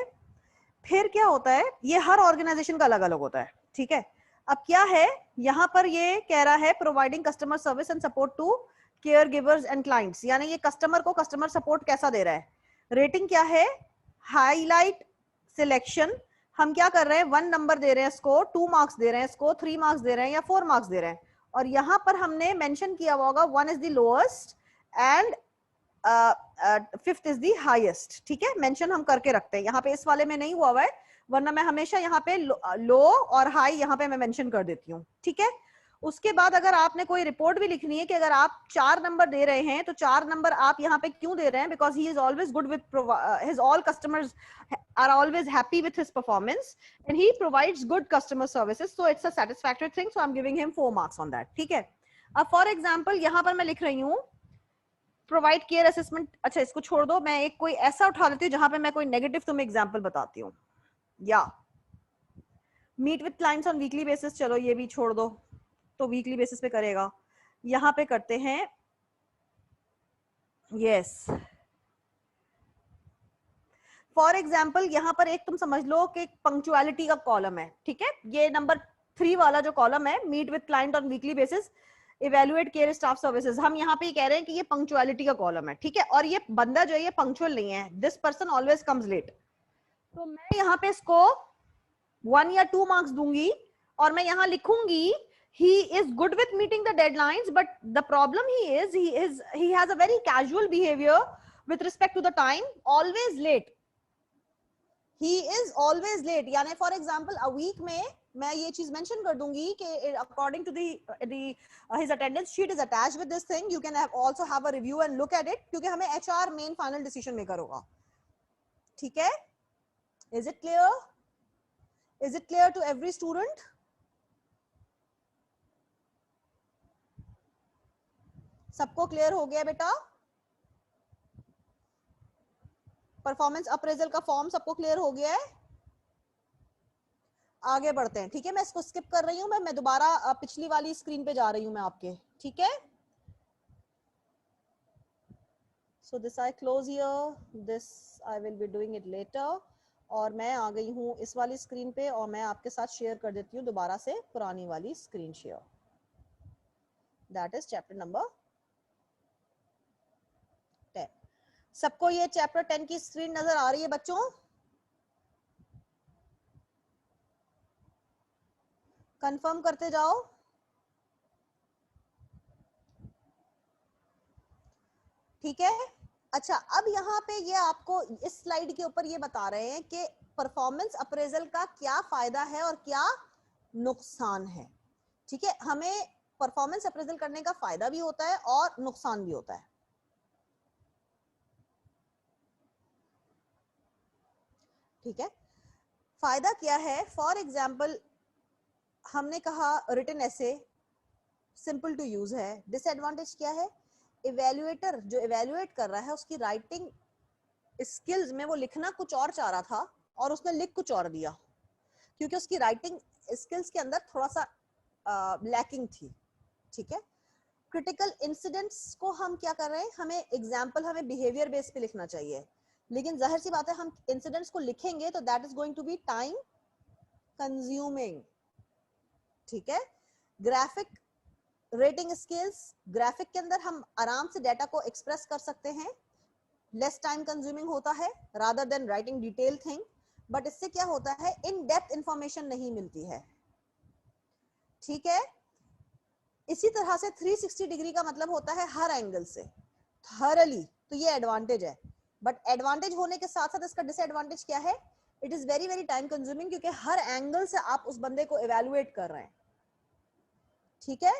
फिर क्या होता है, ये हर ऑर्गेनाइजेशन का अलग अलग होता है, ठीक है. अब क्या है यहाँ पर, ये कह रहा है providing customer service and support to care givers and clients, यानी ये कस्टमर को कस्टमर सपोर्ट कैसा दे रहा है. रेटिंग क्या है, हाईलाइट सिलेक्शन. हम क्या कर रहे हैं, 1 नंबर दे रहे हैं इसको, 2 मार्क्स दे रहे हैं इसको, 3 मार्क्स दे रहे हैं या 4 मार्क्स दे रहे हैं. और यहाँ पर हमने मेंशन किया हुआ होगा 1 is the lowest and 5th is the highest, ठीक है. मेंशन हम करके रखते हैं, यहाँ पे इस वाले में नहीं हुआ है, वरना मैं हमेशा यहाँ पे लो और हाई यहाँ पे मैं मेंशन कर देती हूँ, ठीक है. उसके बाद अगर आपने कोई रिपोर्ट भी लिखनी है कि अगर आप 4 नंबर दे रहे हैं तो 4 नंबर आप यहाँ पे क्यों दे रहे हैं, because he is always good with his all customers are always happy with his performance and he provides good customer services, so it's a satisfactory thing, so I am giving him 4 marks on that, ठीक है. अब for example यहाँ पर मैं लिख रही हूँ provide care assessment. अच्छा इसको छोड़ दो, मैं एक कोई ऐसा उठा लेती हूँ जहां पे मैं कोई नेगेटिव तुम्हें एग्जांपल बताती हूँ. या meet with clients on weekly basis, चलो ये भी छोड़ दो, तो वीकली बेसिस पे करेगा. यहाँ पे करते हैं यस. फॉर एग्जाम्पल यहाँ पर एक तुम समझ लो कि पंक्चुअलिटी का कॉलम है, ठीक है. ये नंबर 3 वाला जो कॉलम है, meet with client on weekly basis, evaluate care staff services, हम यहाँ पे कह रहे हैं कि ये पंक्चुअलिटी का कॉलम है, ठीक है. और ये बंदा जो है ये पंक्चुअल नहीं है, this person always comes late. तो मैं यहाँ पे इसको 1 या 2 मार्क्स दूंगी और मैं यहाँ लिखूंगी he is good with meeting the deadlines, but the problem he has a very casual behavior with respect to the time, always late. He is always late, यानी फॉर एग्जाम्पल अ वीक में मैं ये चीज mention कर दूंगी कि according to his attendance sheet is attached with this thing, you can also have a review and look at it, क्योंकि हमें HR main final decision maker होगा, ठीक है. Is it clear? Is it clear to every student? सबको clear हो गया बेटा? Performance appraisal का फॉर्म सबको क्लियर हो गया है? आगे बढ़ते हैं, ठीक है. मैं इसको स्किप कर रही हूं, मैं दोबारा पिछली वाली स्क्रीन पे जा रही हूं मैं आपके, ठीक है. So this I close here, this I will be doing it later. और मैं आ गई हूं इस वाली स्क्रीन पे और मैं आपके साथ शेयर कर देती हूँ दोबारा से पुरानी वाली screen share. That is chapter number 10. सबको ये चैप्टर 10 की स्क्रीन नजर आ रही है बच्चों? कंफर्म करते जाओ। ठीक है, अच्छा अब यहाँ पे ये आपको इस स्लाइड के ऊपर ये बता रहे हैं कि परफॉर्मेंस अप्रेजल का क्या फायदा है और क्या नुकसान है। ठीक है, हमें परफॉर्मेंस अप्रेजल करने का फायदा भी होता है और नुकसान भी होता है। ठीक है, फायदा क्या है? फॉर एग्जाम्पल हमने कहा रिटन ऐसे सिंपल टू यूज है। डिसएडवांटेज क्या है? इवेल्युएटर जो इवेल्युएट कर रहा है उसकी राइटिंग स्किल्स में वो लिखना कुछ और चाह रहा था और उसने लिख कुछ और दिया, क्योंकि उसकी राइटिंग स्किल्स के अंदर थोड़ा सा लैकिंग थी। ठीक है, क्रिटिकल इंसिडेंट्स को हम क्या कर रहे हैं, हमें एग्जाम्पल हमें बिहेवियर बेस पे लिखना चाहिए, लेकिन जाहिर सी बात है हम इंसिडेंट्स को लिखेंगे तो that is going to be time consuming. ठीक है, ग्राफिक रेटिंग स्किल्स, ग्राफिक के अंदर हम आराम से डाटा को एक्सप्रेस कर सकते हैं, लेस टाइम कंज्यूमिंग होता है rather than writing detail thing, but इससे क्या होता है, इन डेप्थ इंफॉर्मेशन नहीं मिलती है। ठीक है, इसी तरह से 360 डिग्री का मतलब होता है हर एंगल से थॉरली, तो ये एडवांटेज है। बट एडवांटेज होने के साथ साथ इसका डिसएडवांटेज क्या है? It is very very time consuming, क्योंकि हर एंगल से आप उस बंदे को इवेलुएट कर रहे हैं। ठीक है,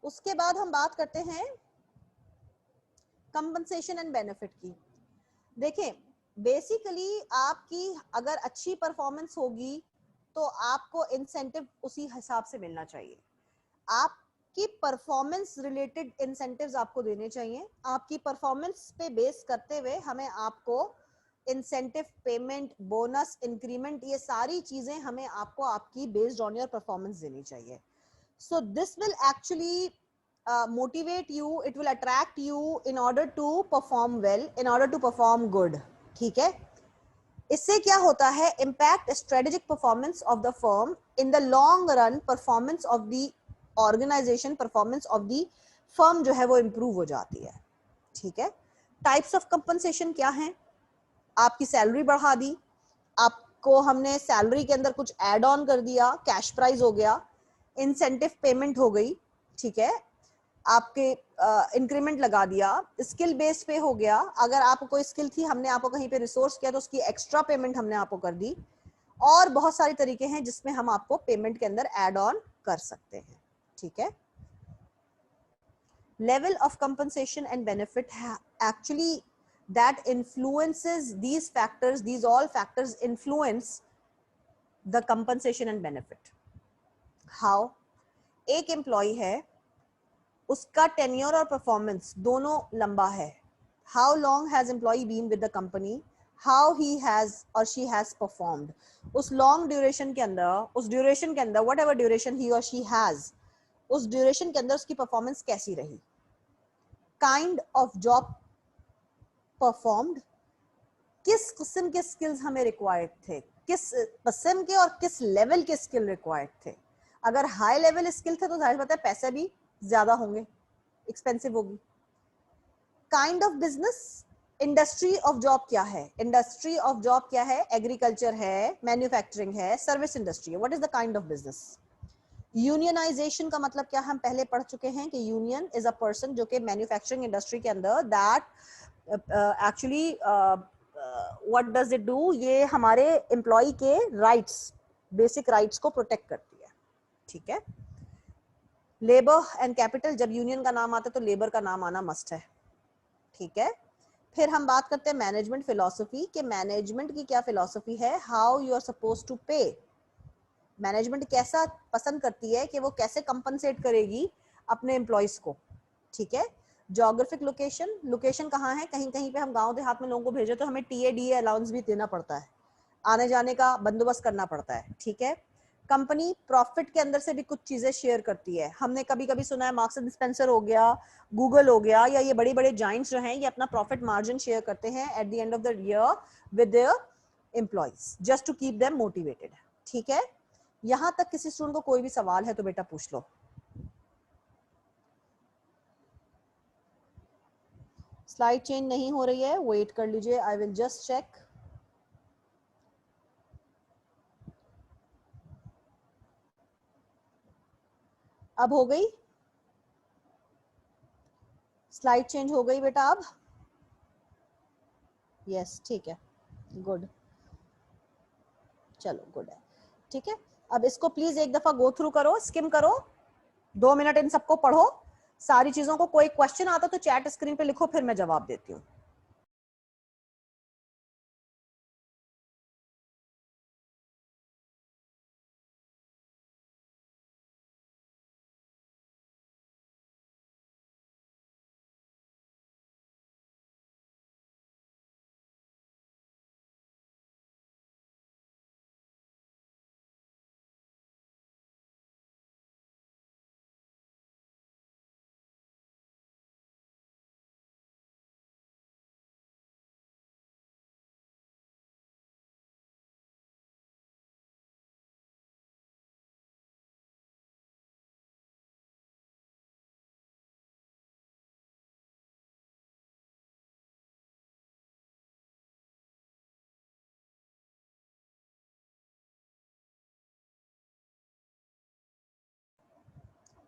उसके बाद हम बात करते हैं कंपनसेशन एंड बेनिफिट की। देखें, बेसिकली आपकी अगर अच्छी परफॉर्मेंस होगी तो आपको इंसेंटिव उसी हिसाब से मिलना चाहिए। आपकी परफॉर्मेंस रिलेटेड इंसेंटिव्स आपको देने चाहिए। आपकी परफॉर्मेंस पे बेस करते हुए हमें आपको इंसेंटिव, पेमेंट, बोनस, इंक्रीमेंट, ये सारी चीजें हमें आपको आपकी बेस्ड ऑन योर परफॉर्मेंस देनी चाहिए। So this will actually motivate you, it will attract you in order to perform well, in order to perform good. ठीक है, इससे क्या होता है, impact strategic performance of the firm in the long run, performance of the organization, performance of the firm जो है वो improve हो जाती है। ठीक है, types of compensation क्या है? आपकी सैलरी बढ़ा दी, आपको हमने सैलरी के अंदर कुछ एड ऑन कर दिया, कैश प्राइज हो गया, इंसेंटिव पेमेंट हो गई। ठीक है, आपके इंक्रीमेंट लगा दिया, स्किल बेस पे हो गया, अगर आपको कोई स्किल थी हमने आपको कहीं पे रिसोर्स किया तो उसकी एक्स्ट्रा पेमेंट हमने आपको कर दी, और बहुत सारे तरीके हैं जिसमें हम आपको पेमेंट के अंदर एड ऑन कर सकते हैं। ठीक है, level of compensation and benefit actually that influences these factors, these all factors influence the compensation and benefit. How? एक एम्प्लॉय है, उसका टेन्योर और परफॉर्मेंस दोनों लंबा है। How long has employee been with the company, how he has और she has performed. उस long duration के अंदर, उस ड्यूरेशन के अंदर, वट एवर ड्यूरेशन ही और शी हैज, उस ड्यूरेशन के अंदर उसकी परफॉर्मेंस कैसी रही। काइंड ऑफ जॉब परफॉर्म्ड, किस किस्म के स्किल्स हमें रिक्वायर्ड थे, किस किस्म के और किस लेवल के स्किल रिक्वायर्ड थे। अगर हाई लेवल स्किल थे तो जाहिर बात है पैसे भी ज्यादा होंगे, एक्सपेंसिव होगी। Kind of business, industry of job क्या है, इंडस्ट्री ऑफ जॉब क्या है, एग्रीकल्चर है, मैन्युफैक्चरिंग है, सर्विस इंडस्ट्री है, what is the kind of business. Unionization का मतलब क्या, हम पहले पढ़ चुके हैं कि यूनियन इज अ पर्सन जो कि मैन्युफैक्चरिंग इंडस्ट्री के अंदर that actually what does it do, ये हमारे एम्प्लॉय के राइट्स, बेसिक राइट्स को प्रोटेक्ट करती है। ठीक है, लेबर एंड कैपिटल, जब यूनियन का नाम आता है तो लेबर का नाम आना मस्ट है। ठीक है, फिर हम बात करते हैं मैनेजमेंट फिलॉसफी, कि मैनेजमेंट की क्या फिलॉसफी है, how you are suppose to pay. Management कैसा पसंद करती है कि वो कैसे कंपनसेट करेगी अपने एम्प्लॉयज को। ठीक है, जोग्राफिक लोकेशन, लोकेशन कहाँ है, कहीं कहीं पे हम गांव देहात में लोगों को भेजे तो हमें टीए अलाउंस भी देना पड़ता है, आने जाने का बंदोबस्त करना पड़ता है। ठीक है, कंपनी प्रॉफिट के अंदर से भी कुछ चीजें शेयर करती है। हमने कभी कभी सुना है मार्क्स एंड स्पेंसर हो गया, गूगल हो गया, या ये बड़े बड़े जाइंट्स जो हैं ये अपना प्रॉफिट मार्जिन शेयर करते हैं at the end of the year with their employees, just to keep them motivated. ठीक है, यहां तक किसी स्टूडेंट को कोई भी सवाल है तो बेटा पूछ लो। स्लाइड चेंज नहीं हो रही है, वेट कर लीजिए, आई विल जस्ट चेक। अब हो गई स्लाइड चेंज, हो गई बेटा अब? यस ठीक है, गुड, चलो गुड है, ठीक है। अब इसको प्लीज एक दफा गो थ्रू करो, स्किम करो, 2 मिनट इन सबको पढ़ो सारी चीजों को। कोई क्वेश्चन आता तो चैट स्क्रीन पे लिखो, फिर मैं जवाब देती हूँ।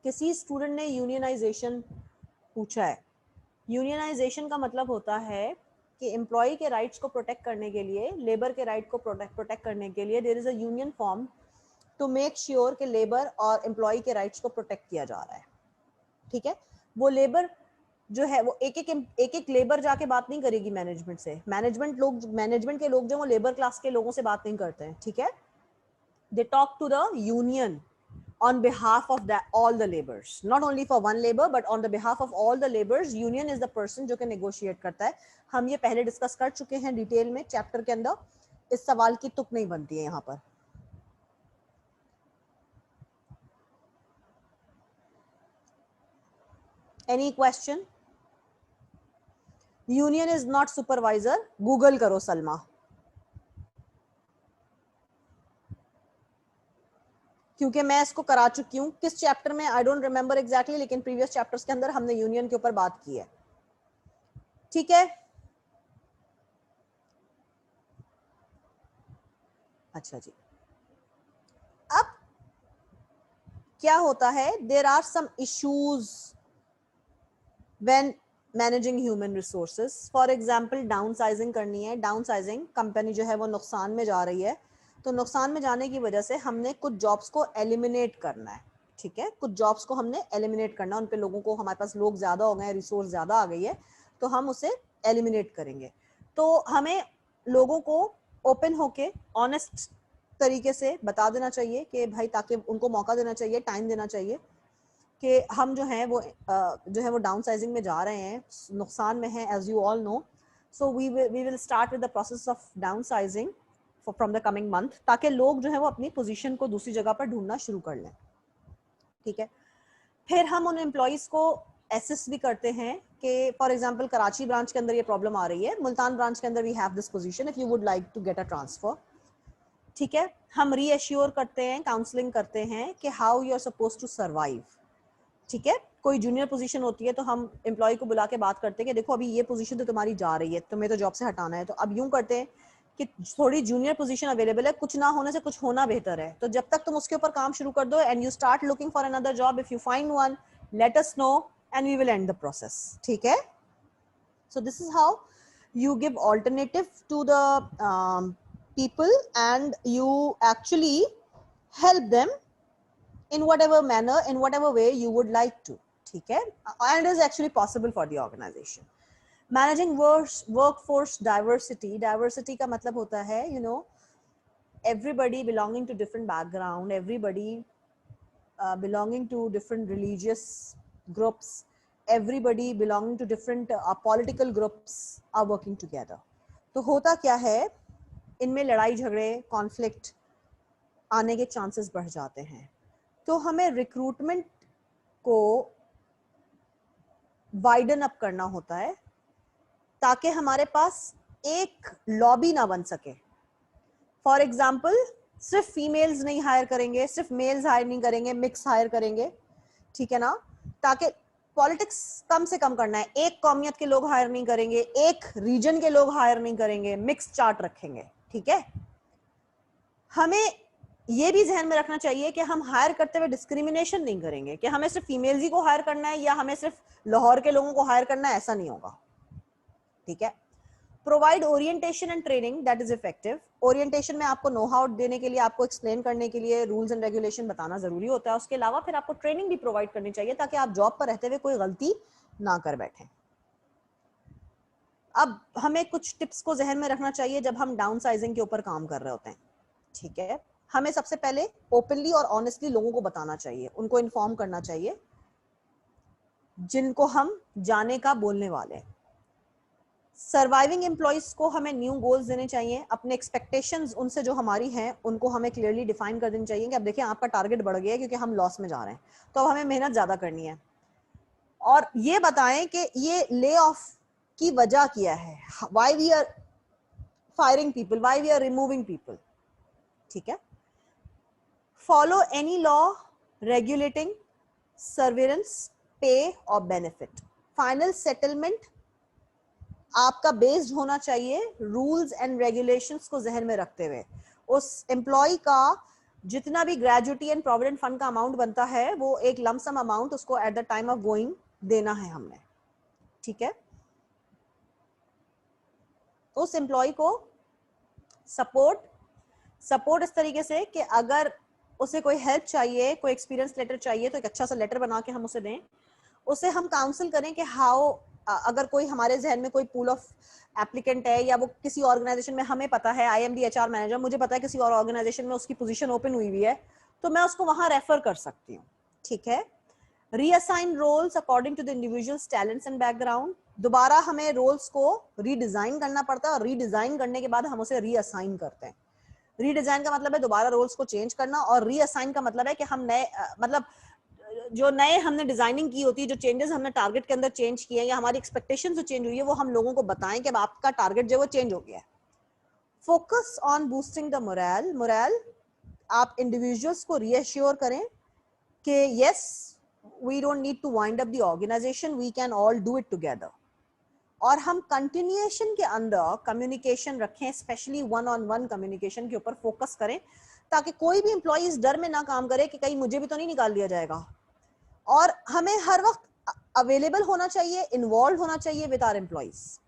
किसी स्टूडेंट ने यूनियनाइजेशन पूछा है। यूनियनाइजेशन का मतलब होता है कि एम्प्लॉय के राइट्स को प्रोटेक्ट करने के लिए, लेबर के राइट को प्रोटेक्ट करने के लिए there is a union form to make sure कि लेबर और एम्प्लॉय के राइट्स को प्रोटेक्ट किया जा रहा है, ठीक है। वो लेबर जो है वो एक लेबर जाके बात नहीं करेगी मैनेजमेंट से। मैनेजमेंट के लोग जो वो लेबर क्लास के लोगों से बात नहीं करते हैं, ठीक है। They talk to the union on behalf of all the laborers, not only for one labor but on the behalf of all the laborers. Union is the person जो कि negotiate करता है। हम ये पहले डिस्कस कर चुके हैं डिटेल में चैप्टर के अंदर, इस सवाल की तुक नहीं बनती है यहाँ पर। Any question? Union is not supervisor. Google करो सलमा। क्योंकि मैं इसको करा चुकी हूँ, किस चैप्टर में आई डोंट रिमेम्बर एग्जैक्टली, लेकिन प्रीवियस चैप्टर्स के अंदर हमने यूनियन के ऊपर बात की है, ठीक है। अच्छा जी, अब क्या होता है, there are some issues when managing human resources. For example downsizing करनी है, डाउनसाइजिंग कंपनी जो है वो नुकसान में जा रही है, तो नुकसान में जाने की वजह से हमने कुछ जॉब्स को एलिमिनेट करना है, ठीक है। कुछ जॉब्स को हमने एलिमिनेट करना है, उन पे लोगों को, हमारे पास लोग ज्यादा हो गए, रिसोर्स ज्यादा आ गई है, तो हम उसे एलिमिनेट करेंगे। तो हमें लोगों को ओपन होके ऑनेस्ट तरीके से बता देना चाहिए कि भाई, ताकि उनको मौका देना चाहिए, टाइम देना चाहिए कि हम जो है वो डाउन साइजिंग में जा रहे हैं, नुकसान में है, as you all know. So we will start with the process of downsizing from the coming month, ताकि लोग जो है वो अपनी पोजीशन को दूसरी जगह पर ढूंढना शुरू कर लें, ठीक है। फिर हम उन एम्प्लॉयज को एसेस भी करते हैं कि फॉर एग्जांपल कराची ब्रांच के अंदर ये प्रॉब्लम आ रही है, मुल्तान ब्रांच के अंदर we have this position, if you would like to get a transfer, ठीक है। हम रीएश्योर करते हैं, काउंसलिंग करते हैं कि how you are suppose to survive, ठीक है। कोई जूनियर पोजीशन होती है तो हम एम्प्लॉय को बुला के बात करते हैं कि देखो अभी ये पोजीशन तो तुम्हारी जा रही है, तुम्हें तो जॉब से हटाना है, तो अब यूं करते हैं कि थोड़ी जूनियर पोजीशन अवेलेबल है, कुछ ना होने से कुछ होना बेहतर है, तो जब तक तुम उसके ऊपर काम शुरू कर दो and you start looking for another job, if you find one let us know and we will end the process, ठीक है। So this is how you give alternative to the people and you actually help them in whatever manner, in whatever way you would like to, ठीक है, and it is actually possible for the organization. Managing workforce diversity, diversity का मतलब होता है you know everybody belonging to different background, everybody belonging to different religious groups, everybody belonging to different political groups are working together. तो होता क्या है, इनमें लड़ाई झगड़े, कॉन्फ्लिक्ट आने के चांसेस बढ़ जाते हैं, तो हमें रिक्रूटमेंट को वाइडन अप करना होता है ताकि हमारे पास एक लॉबी ना बन सके। फॉर एग्जाम्पल सिर्फ फीमेल्स नहीं हायर करेंगे, सिर्फ मेल्स हायर नहीं करेंगे, मिक्स हायर करेंगे, ठीक है ना, ताकि पॉलिटिक्स कम से कम करना है, एक कौमियत के लोग हायर नहीं करेंगे, एक रीजन के लोग हायर नहीं करेंगे, मिक्स चार्ट रखेंगे, ठीक है। हमें ये भी ध्यान में रखना चाहिए कि हम हायर करते हुए डिस्क्रिमिनेशन नहीं करेंगे कि हमें सिर्फ फीमेल्स ही को हायर करना है या हमें सिर्फ लाहौर के लोगों को हायर करना है, ऐसा नहीं होगा, ठीक है। Provide orientation and training that is effective. Orientation में आपको नो हाउ देने के लिए, आपको एक्सप्लेन करने के लिए रूल्स एंड रेगुलेशन बताना जरूरी होता है, उसके अलावा फिर आपको ट्रेनिंग भी प्रोवाइड करनी चाहिए ताकि आप जॉब पर रहते हुए कोई गलती ना कर बैठे। अब हमें कुछ टिप्स को जहन में रखना चाहिए जब हम डाउन साइजिंग के ऊपर काम कर रहे होते हैं, ठीक है। हमें सबसे पहले ओपनली और ऑनेस्टली लोगों को बताना चाहिए, उनको इन्फॉर्म करना चाहिए जिनको हम जाने का बोलने वाले हैं। सर्वाइविंग एम्प्लॉइज को हमें न्यू गोल्स देने चाहिए, अपने एक्सपेक्टेशंस उनसे जो हमारी हैं उनको हमें क्लियरली डिफाइन कर देनी चाहिए कि अब देखिए आपका टारगेट बढ़ गया है क्योंकि हम लॉस में जा रहे हैं, तो अब हमें मेहनत ज्यादा करनी है, और ये बताएं कि ये ले ऑफ की वजह क्या है, why we are firing people, why we are removing people, ठीक है। Follow any law regulating surveillance, pay और बेनिफिट। फाइनल सेटलमेंट आपका बेस्ड होना चाहिए रूल्स एंड रेगुलेशंस को जहन में रखते हुए। उस एम्प्लॉय का जितना भी ग्रेजुटी एंड प्रोविडेंट फंड का अमाउंट बनता है वो एक लमसम अमाउंट उसको at the time of going देना है हमने, ठीक है। उस एम्प्लॉय को सपोर्ट इस तरीके से कि अगर उसे कोई हेल्प चाहिए, कोई एक्सपीरियंस लेटर चाहिए, तो एक अच्छा सा लेटर बना के हम उसे दें, उसे हम काउंसिल करें कि हाउ, अगर कोई हमारे जहन में कोई पूल ऑफ एप्लीकेंट है या वो किसी ऑर्गेनाइजेशन में, हमें पता है I am the HR manager, मुझे पता है किसी और ऑर्गेनाइजेशन में उसकी पोजीशन ओपन हुई हुई है, तो मैं उसको वहां रेफर कर सकती हूँ, ठीक है। Reassign roles according to the individuals talents and background. दोबारा हमें रोल्स को रीडिजाइन करना पड़ता है और रीडिजाइन करने के बाद हम उसे रीअसाइन करते हैं। रीडिजाइन का मतलब है दोबारा रोल्स को चेंज करना, और रीअसाइन का मतलब है कि हम नए मतलब जो नए हमने डिजाइनिंग की होती है, जो चेंजेस हमने टारगेट के अंदर चेंज किए हैं या हमारी एक्सपेक्टेशन जो चेंज हुई है, वो हम लोगों को बताएं कि अब आपका टारगेट जो है वो चेंज हो गया है। Focus on boosting the morale, आप इंडिविजुअल्स को रीअश्योर करें कि yes we don't need to wind up the organisation, we can all do it together. और हम कंटिन्यूएशन के अंदर कम्युनिकेशन रखें, specially one on one communication के ऊपर फोकस करें, ताकि कोई भी एम्प्लॉय इस डर में ना काम करे कि कहीं मुझे भी तो नहीं निकाल दिया जाएगा। और हमें हर वक्त अवेलेबल होना चाहिए, इन्वॉल्व होना चाहिए विद आवर एम्प्लॉइज।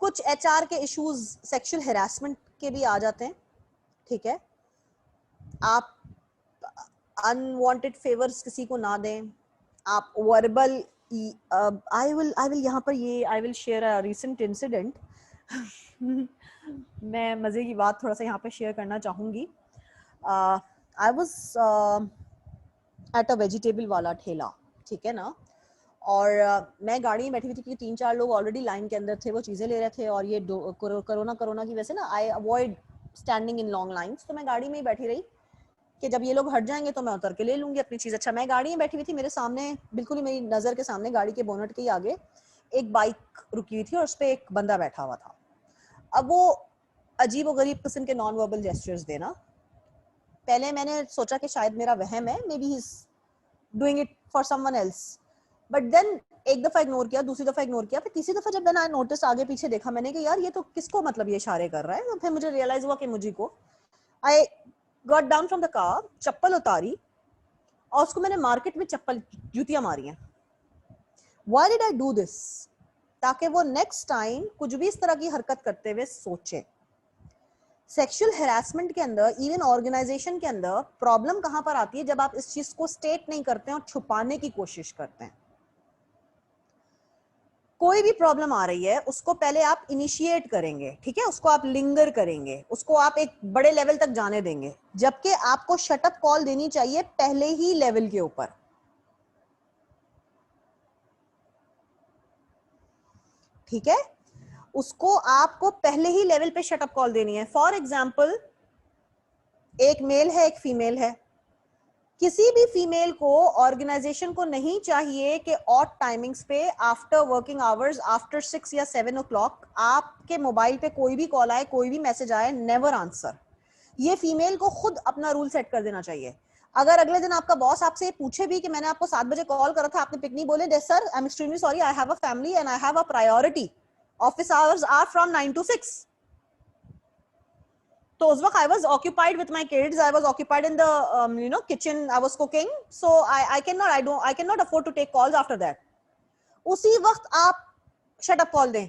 कुछ एचआर के इश्यूज सेक्सुअल हैरेसमेंट के भी आ जाते हैं, ठीक है। आप अनवांटेड फेवर्स किसी को ना दें, आप वर्बल, आई विल यहाँ पर ये I will share a recent incident. मैं मजे की बात थोड़ा सा यहाँ पे शेयर करना चाहूंगी। I was at a vegetable वाला ठेला, ठीक है ना, और मैं गाड़ी में बैठी हुई थी क्योंकि 3-4 लोग ऑलरेडी लाइन के अंदर थे, वो चीज़ें ले रहे थे, और ये कोरोना की वजह से ना I avoid standing in long lines, तो मैं गाड़ी में ही बैठी रही कि जब ये लोग हट जाएंगे तो मैं उतर के ले लूंगी अपनी चीज़। अच्छा, मैं गाड़ी में बैठी हुई थी, मेरे सामने बिल्कुल ही मेरी नज़र के सामने गाड़ी के बोनट के ही आगे एक बाइक रुकी हुई थी और उस पर एक बंदा बैठा हुआ था। अब वो अजीब और गरीब किस्म के नॉन वर्बल जेस्चर्स देना, पहले मैंने सोचा कि शायद मेरा वहम है, maybe he is doing it for someone else, but then एक दफा इग्नोर किया, दूसरी दफा इग्नोर किया, फिर तीसरी दफा जब मैंने नोटिस आगे पीछे देखा, मैंने कि यार ये तो किसको मतलब ये इशारे कर रहा है, तो फिर मुझे रियलाइज हुआ कि मुझे को। I got down from the car, चप्पल उतारी और उसको मैंने मार्केट में चप्पल जूतियां मारी हैं। Why did I do this? ताकि वो नेक्स्ट टाइम कुछ भी इस तरह की हरकत करते हुए सोचे। सेक्सुअल हैरेसमेंट के अंदर, इवन ऑर्गेनाइजेशन के अंदर प्रॉब्लम कहां पर आती है? जब आप इस चीज को स्टेट नहीं करते हैं और छुपाने की कोशिश करते हैं। कोई भी प्रॉब्लम आ रही है उसको पहले आप इनिशिएट करेंगे, ठीक है, उसको आप लिंगर करेंगे, उसको आप एक बड़े लेवल तक जाने देंगे, जबकि आपको शटअप कॉल देनी चाहिए पहले ही लेवल के ऊपर, ठीक है। उसको आपको पहले ही लेवल पे शटअप कॉल देनी है। फॉर एग्जाम्पल, एक मेल है एक फीमेल है, किसी भी फीमेल को ऑर्गेनाइजेशन को नहीं चाहिए कि ऑड टाइमिंग्स पे, आफ्टर वर्किंग आवर्स, आफ्टर 6 या 7 o'clock आपके मोबाइल पे कोई भी कॉल आए, कोई भी मैसेज आए, नेवर आंसर। ये फीमेल को खुद अपना रूल सेट कर देना चाहिए। अगर अगले दिन आपका बॉस आपसे पूछे भी कि मैंने आपको 7 बजे कॉल करा था, आपने पिक नहीं बोले, दे sir I am extremely sorry, I have a family and I have a priority, office hours are from 9 to 6. तो उस वक्त I was occupied with my kids, I was occupied in the kitchen, I was cooking, so I cannot afford to take calls after that. उसी वक्त आप shut up call दें.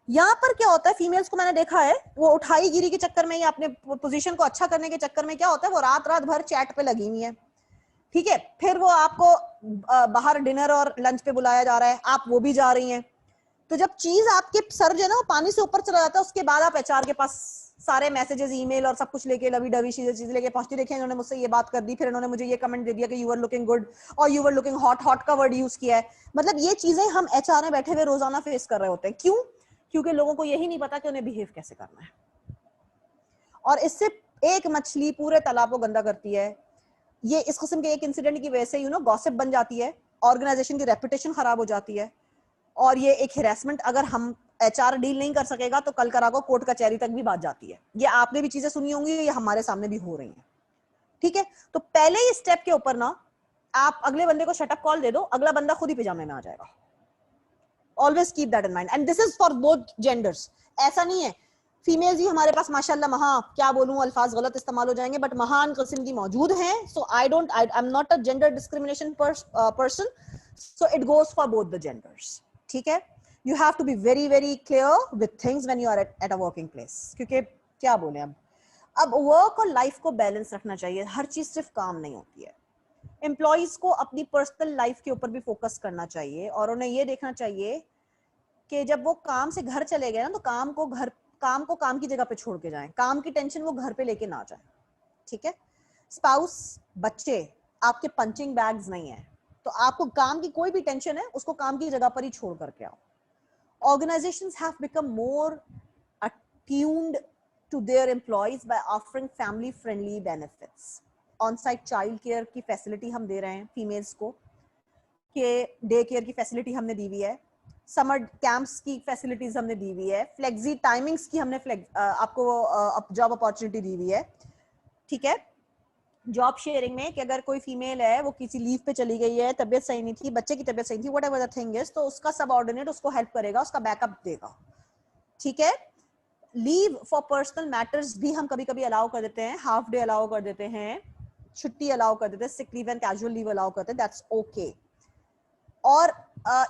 यहाँ पर क्या होता है, फीमेल्स को मैंने देखा है, वो उठाई गिरी के चक्कर में या अपने पोजीशन को अच्छा करने के चक्कर में क्या होता है, वो रात रात भर चैट पे लगी हुई है. ठीक है, फिर वो आपको बाहर डिनर और लंच पे बुलाया जा रहा है, आप वो भी जा रही हैं. तो जब चीज आपके सर जो है ना वो पानी से ऊपर चला जाता है, उसके बाद आप एचआर के पास सारे मैसेजेस, ईमेल और सब कुछ लेके लवी डवी चीज लेके पहुंचती. देखिए इन्होंने मुझसे ये बात कर दी, फिर इन्होंने मुझे ये कमेंट दे दिया कि यू आर लुकिंग गुड और you are looking hot. Hot का वर्ड यूज किया है. मतलब ये चीजें हम एचआर में बैठे हुए रोजाना फेस कर रहे होते हैं. क्यों? क्योंकि लोगों को यही नहीं पता कि उन्हें बिहेव कैसे करना है. और इससे एक मछली पूरे तालाब को गंदा करती है. ये इस किस्म के एक इंसिडेंट की वजह से गॉसिप बन जाती है, ऑर्गेनाइजेशन की रेपुटेशन खराब हो जाती है. और ये एक हेरासमेंट अगर हम एचआर डील नहीं कर सकेगा तो कल करा को कोर्ट कचहरी तक भी बात जाती है. ये आपने भी चीजें सुनी होंगी, ये हमारे सामने भी हो रही हैं. ठीक है, तो पहले ही स्टेप के ऊपर ना आप अगले बंदे को शटअप कॉल दे दो, अगला बंदा खुद ही पिजामे में आ जाएगा. Always keep that in mind and this is for both genders. ऐसा नहीं है फीमेल्स ही हमारे पास माशाल्लाह, महा क्या बोलूं, अल्फाज गलत इस्तेमाल हो जाएंगे, बट महान किस्म की मौजूद हैं. So I am not a gender discrimination person, so it goes for both the genders. ठीक है, you have to be very very clear with things when you are at a working place. क्योंकि क्या बोले, अब work और life को balance रखना चाहिए. हर चीज सिर्फ काम नहीं होती है. एम्प्लॉइज को अपनी पर्सनल लाइफ के ऊपर भी फोकस करना चाहिए और उन्हें ये देखना चाहिए कि जब वो काम से घर चले गए ना तो काम को काम की जगह पे छोड़ के जाएं. काम की टेंशन वो घर पे लेके ना जाएं. ठीक है, स्पाउस, बच्चे आपके पंचिंग बैग्स नहीं है, तो आपको काम की कोई भी टेंशन है उसको काम की जगह पर ही छोड़ करके आओ. Organizations have become more attuned to their employees by offering family friendly benefits. On-site child care की फैसिलिटी हम दे रहे हैं फीमेल्स को, के डे केयर की फैसिलिटी हमने दी हुई है, समर कैंप्स की फैसिलिटीज हमने दी हुई है, फ्लेक्सी टाइमिंग्स की हमने आपको जॉब अपॉर्चुनिटी दी हुई है. ठीक है, जॉब शेयरिंग में कि अगर कोई फीमेल है वो किसी लीव पे चली गई है, तबियत सही नहीं थी, बच्चे की तबियत सही थी, व्हाटएवर द थिंग इज, तो उसका सबऑर्डिनेट उसको हेल्प करेगा, उसका बैकअप देगा. ठीक है, लीव फॉर पर्सनल मैटर्स भी हम कभी कभी अलाउ कर देते हैं, हाफ डे अलाउ कर देते हैं, छुट्टी अलाउ कर देते हैं, sick leave and casual leave allow करते हैं, दैट्स ओके. और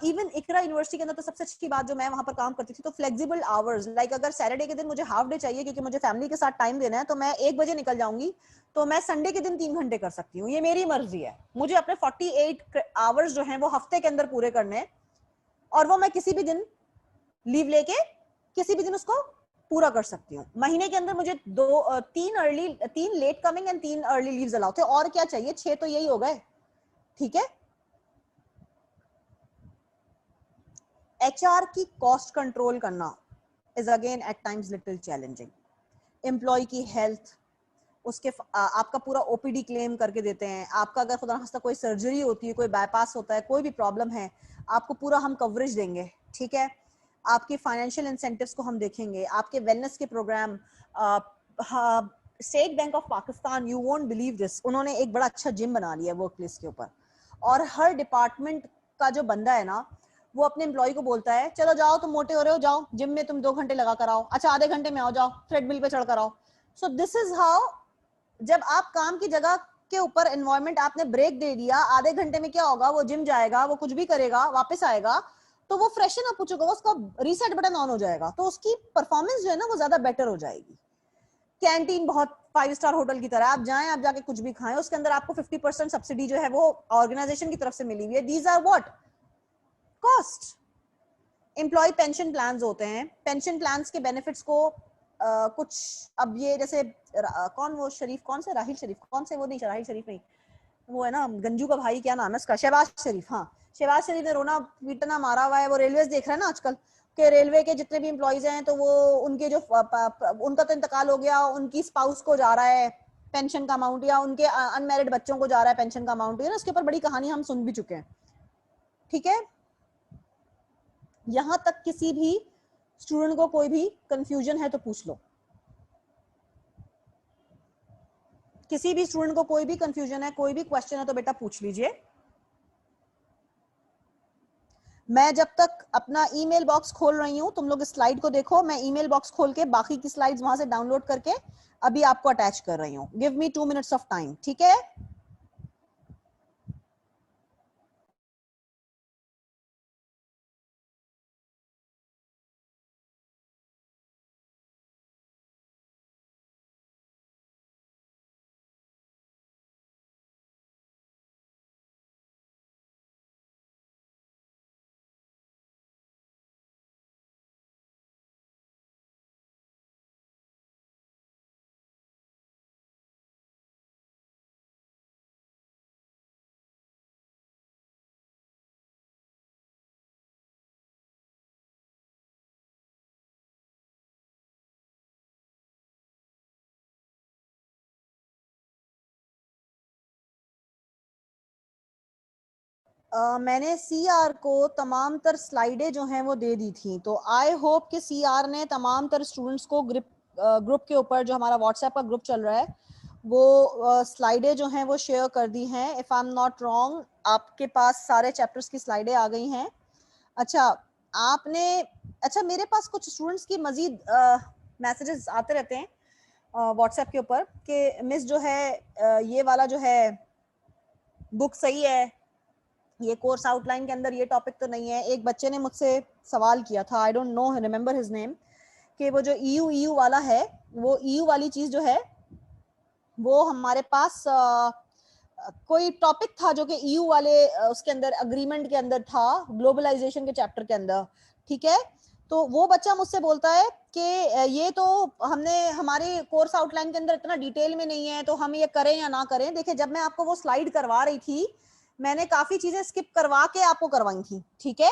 इवन इकरा यूनिवर्सिटी के अंदर तो सबसे अच्छी बात, जो मैं वहां पर काम करती थी, तो फ्लेक्सिबल आवर्स, लाइक अगर सैटरडे के दिन मुझे हाफ डे चाहिए क्योंकि मुझे फैमिली के साथ टाइम देना है, तो मैं 1 बजे निकल जाऊंगी, तो मैं संडे के दिन 3 घंटे कर सकती हूँ. ये मेरी मर्जी है, मुझे अपने 48 आवर्स जो हैं वो हफ्ते के अंदर पूरे करने हैं, और वो मैं किसी भी दिन लीव लेके किसी भी दिन उसको पूरा कर सकती हूँ. महीने के अंदर मुझे 3 late coming and 3 early leaves allow थे, और क्या चाहिए, 6 तो यही हो गए. ठीक है, एचआर की कॉस्ट कंट्रोल करना is again at times little challenging. Employee की हेल्थ, उसके आपका पूरा ओपीडी क्लेम करके देते हैं. आपका अगर खुदा खास्ता कोई सर्जरी होती है, कोई बाईपास होता है, कोई भी प्रॉब्लम है, आपको पूरा हम कवरेज देंगे. ठीक है, आपके फाइनेंशियल इंसेंटिव्स को हम देखेंगे, आपके वेलनेस के programme. State Bank of Pakistan, you won't believe this, उन्होंने एक बड़ा अच्छा जिम बना लिया वर्क प्लेस के ऊपर, और हर डिपार्टमेंट का जो बंदा है ना वो अपने एम्प्लॉय को बोलता है, चलो जाओ तुम मोटे हो रहे हो, जाओ जिम में तुम 2 घंटे लगा कर आओ, अच्छा आधे घंटे में आओ, जाओ थ्रेडमिल पे चढ़ कर आओ. सो दिस इज हाउ, जब आप काम की जगह के ऊपर एनवायरनमेंट आपने ब्रेक दे दिया, आधे घंटे में क्या होगा, वो जिम जाएगा, वो कुछ भी करेगा, वापस आएगा तो वो फ्रेशन अप हो चुका, उसका रीसेट बटन ऑन हो जाएगा, तो उसकी परफॉर्मेंस जो है ना वो ज्यादा बेटर हो जाएगी. कैंटीन बहुत 5 स्टार होटल की तरह, आप जाएं, आप जाके कुछ भी खाएं, उसके अंदर आपको 50% सब्सिडी जो है वो ऑर्गेनाइजेशन की तरफ से मिली हुई है. These are what cost. Employee pension plans होते हैं, पेंशन प्लान्स के बेनिफिट्स को कुछ, अब ये जैसे कौन वो शरीफ, कौन से राहिल शरीफ, कौन से, वो नहीं राहिल शरीफ नहीं, वो है ना गंजू का भाई, क्या नाम है उसका, शहबाज शरीफ. हाँ, शहबाज शरीफ ने रोना पीटना मारा हुआ है. वो रेलवेज देख रहा है ना आजकल कि रेलवे के जितने भी एम्प्लॉइज हैं, तो वो उनके जो उनका तो इंतकाल हो गया, उनकी स्पाउस को जा रहा है पेंशन का अमाउंट, या उनके अनमैरिड बच्चों को जा रहा है पेंशन का अमाउंट. है ना, उसके ऊपर बड़ी कहानी हम सुन भी चुके हैं. ठीक है, यहां तक किसी भी स्टूडेंट को कोई भी कंफ्यूजन है तो पूछ लो. किसी भी स्टूडेंट को कोई भी कंफ्यूजन है, कोई भी क्वेश्चन है तो बेटा पूछ लीजिए। मैं जब तक अपना ईमेल बॉक्स खोल रही हूं, तुम लोग इस स्लाइड को देखो, मैं ईमेल बॉक्स खोल के बाकी की स्लाइड्स वहां से डाउनलोड करके अभी आपको अटैच कर रही हूं। Give me 2 minutes of time, ठीक है? मैंने सीआर को तमाम तर स्लाइडें जो हैं वो दे दी थी, तो आई होप कि सीआर ने तमाम तर स्टूडेंट्स को ग्रुप के ऊपर, जो हमारा व्हाट्सएप का ग्रुप चल रहा है, वो स्लाइडें जो हैं वो शेयर कर दी हैं। If I am not wrong, आपके पास सारे चैप्टर्स की स्लाइडें आ गई हैं। अच्छा, आपने, अच्छा, मेरे पास कुछ स्टूडेंट्स की मजीद मैसेजेस आते रहते हैं व्हाट्सएप के ऊपर कि मिस जो है ये वाला जो है बुक सही है, ये कोर्स आउटलाइन के अंदर ये टॉपिक तो नहीं है। एक बच्चे ने मुझसे सवाल किया था, I don't know remember his name, कि वो जो ईयू वाला है, वो ईयू वाली चीज जो है वो हमारे पास कोई टॉपिक था जो कि ईयू वाले उसके अंदर अग्रीमेंट के अंदर था, ग्लोबलाइजेशन के चैप्टर के अंदर, ठीक है? तो वो बच्चा मुझसे बोलता है कि ये तो हमने हमारे कोर्स आउटलाइन के अंदर इतना डिटेल में नहीं है, तो हम ये करें या ना करें। देखिए, जब मैं आपको वो स्लाइड करवा रही थी, मैंने काफी चीजें स्किप करवा के आपको करवाई थी, ठीक है?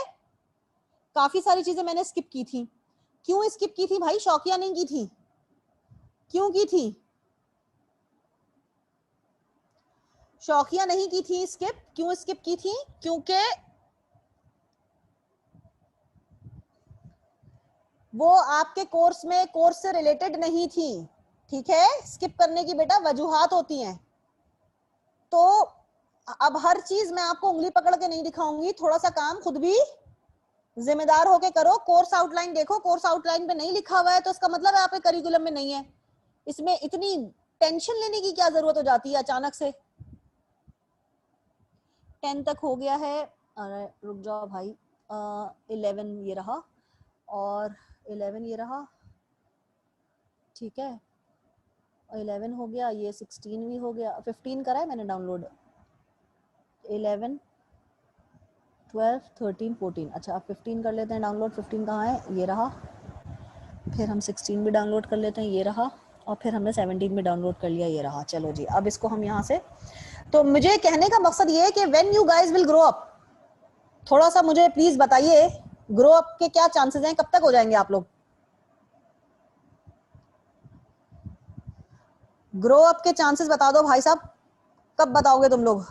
काफी सारी चीजें मैंने स्किप की थी। क्यों स्किप की थी भाई? शौकिया नहीं की थी। क्यों की थी? शौकिया नहीं की थी स्किप। क्यों स्किप की थी? क्योंकि वो आपके कोर्स में, कोर्स से रिलेटेड नहीं थी, ठीक है? स्किप करने की बेटा वजूहात होती हैं। तो अब हर चीज मैं आपको उंगली पकड़ के नहीं दिखाऊंगी, थोड़ा सा काम खुद भी जिम्मेदार होके करो। कोर्स आउटलाइन देखो, कोर्स आउटलाइन पे नहीं लिखा हुआ है तो इसका मतलब है आपके करिकुलम में नहीं है। इसमें इतनी टेंशन लेने की क्या जरूरत हो जाती है अचानक से? 10 तक हो गया है। अरे रुक जाओ भाई, 11 ये रहा और 11 ये रहा, ठीक है? 11 हो गया, ये 16 भी हो गया, 15 करा है मैंने डाउनलोड। 11 12 13 14, अच्छा अब 15 कर लेते हैं डाउनलोड। 15 कहाँ है? ये रहा। फिर हम 16 भी डाउनलोड कर लेते हैं, ये रहा। और फिर हमने 17 भी डाउनलोड कर लिया, ये रहा। चलो जी, अब इसको हम यहाँ से, तो मुझे कहने का मकसद ये है कि when you guys will grow up, थोड़ा सा मुझे प्लीज बताइए, ग्रो अप के क्या चांसेस हैं? कब तक हो जाएंगे आप लोग? ग्रो अप के चांसेस बता दो भाई साहब, कब बताओगे तुम लोग?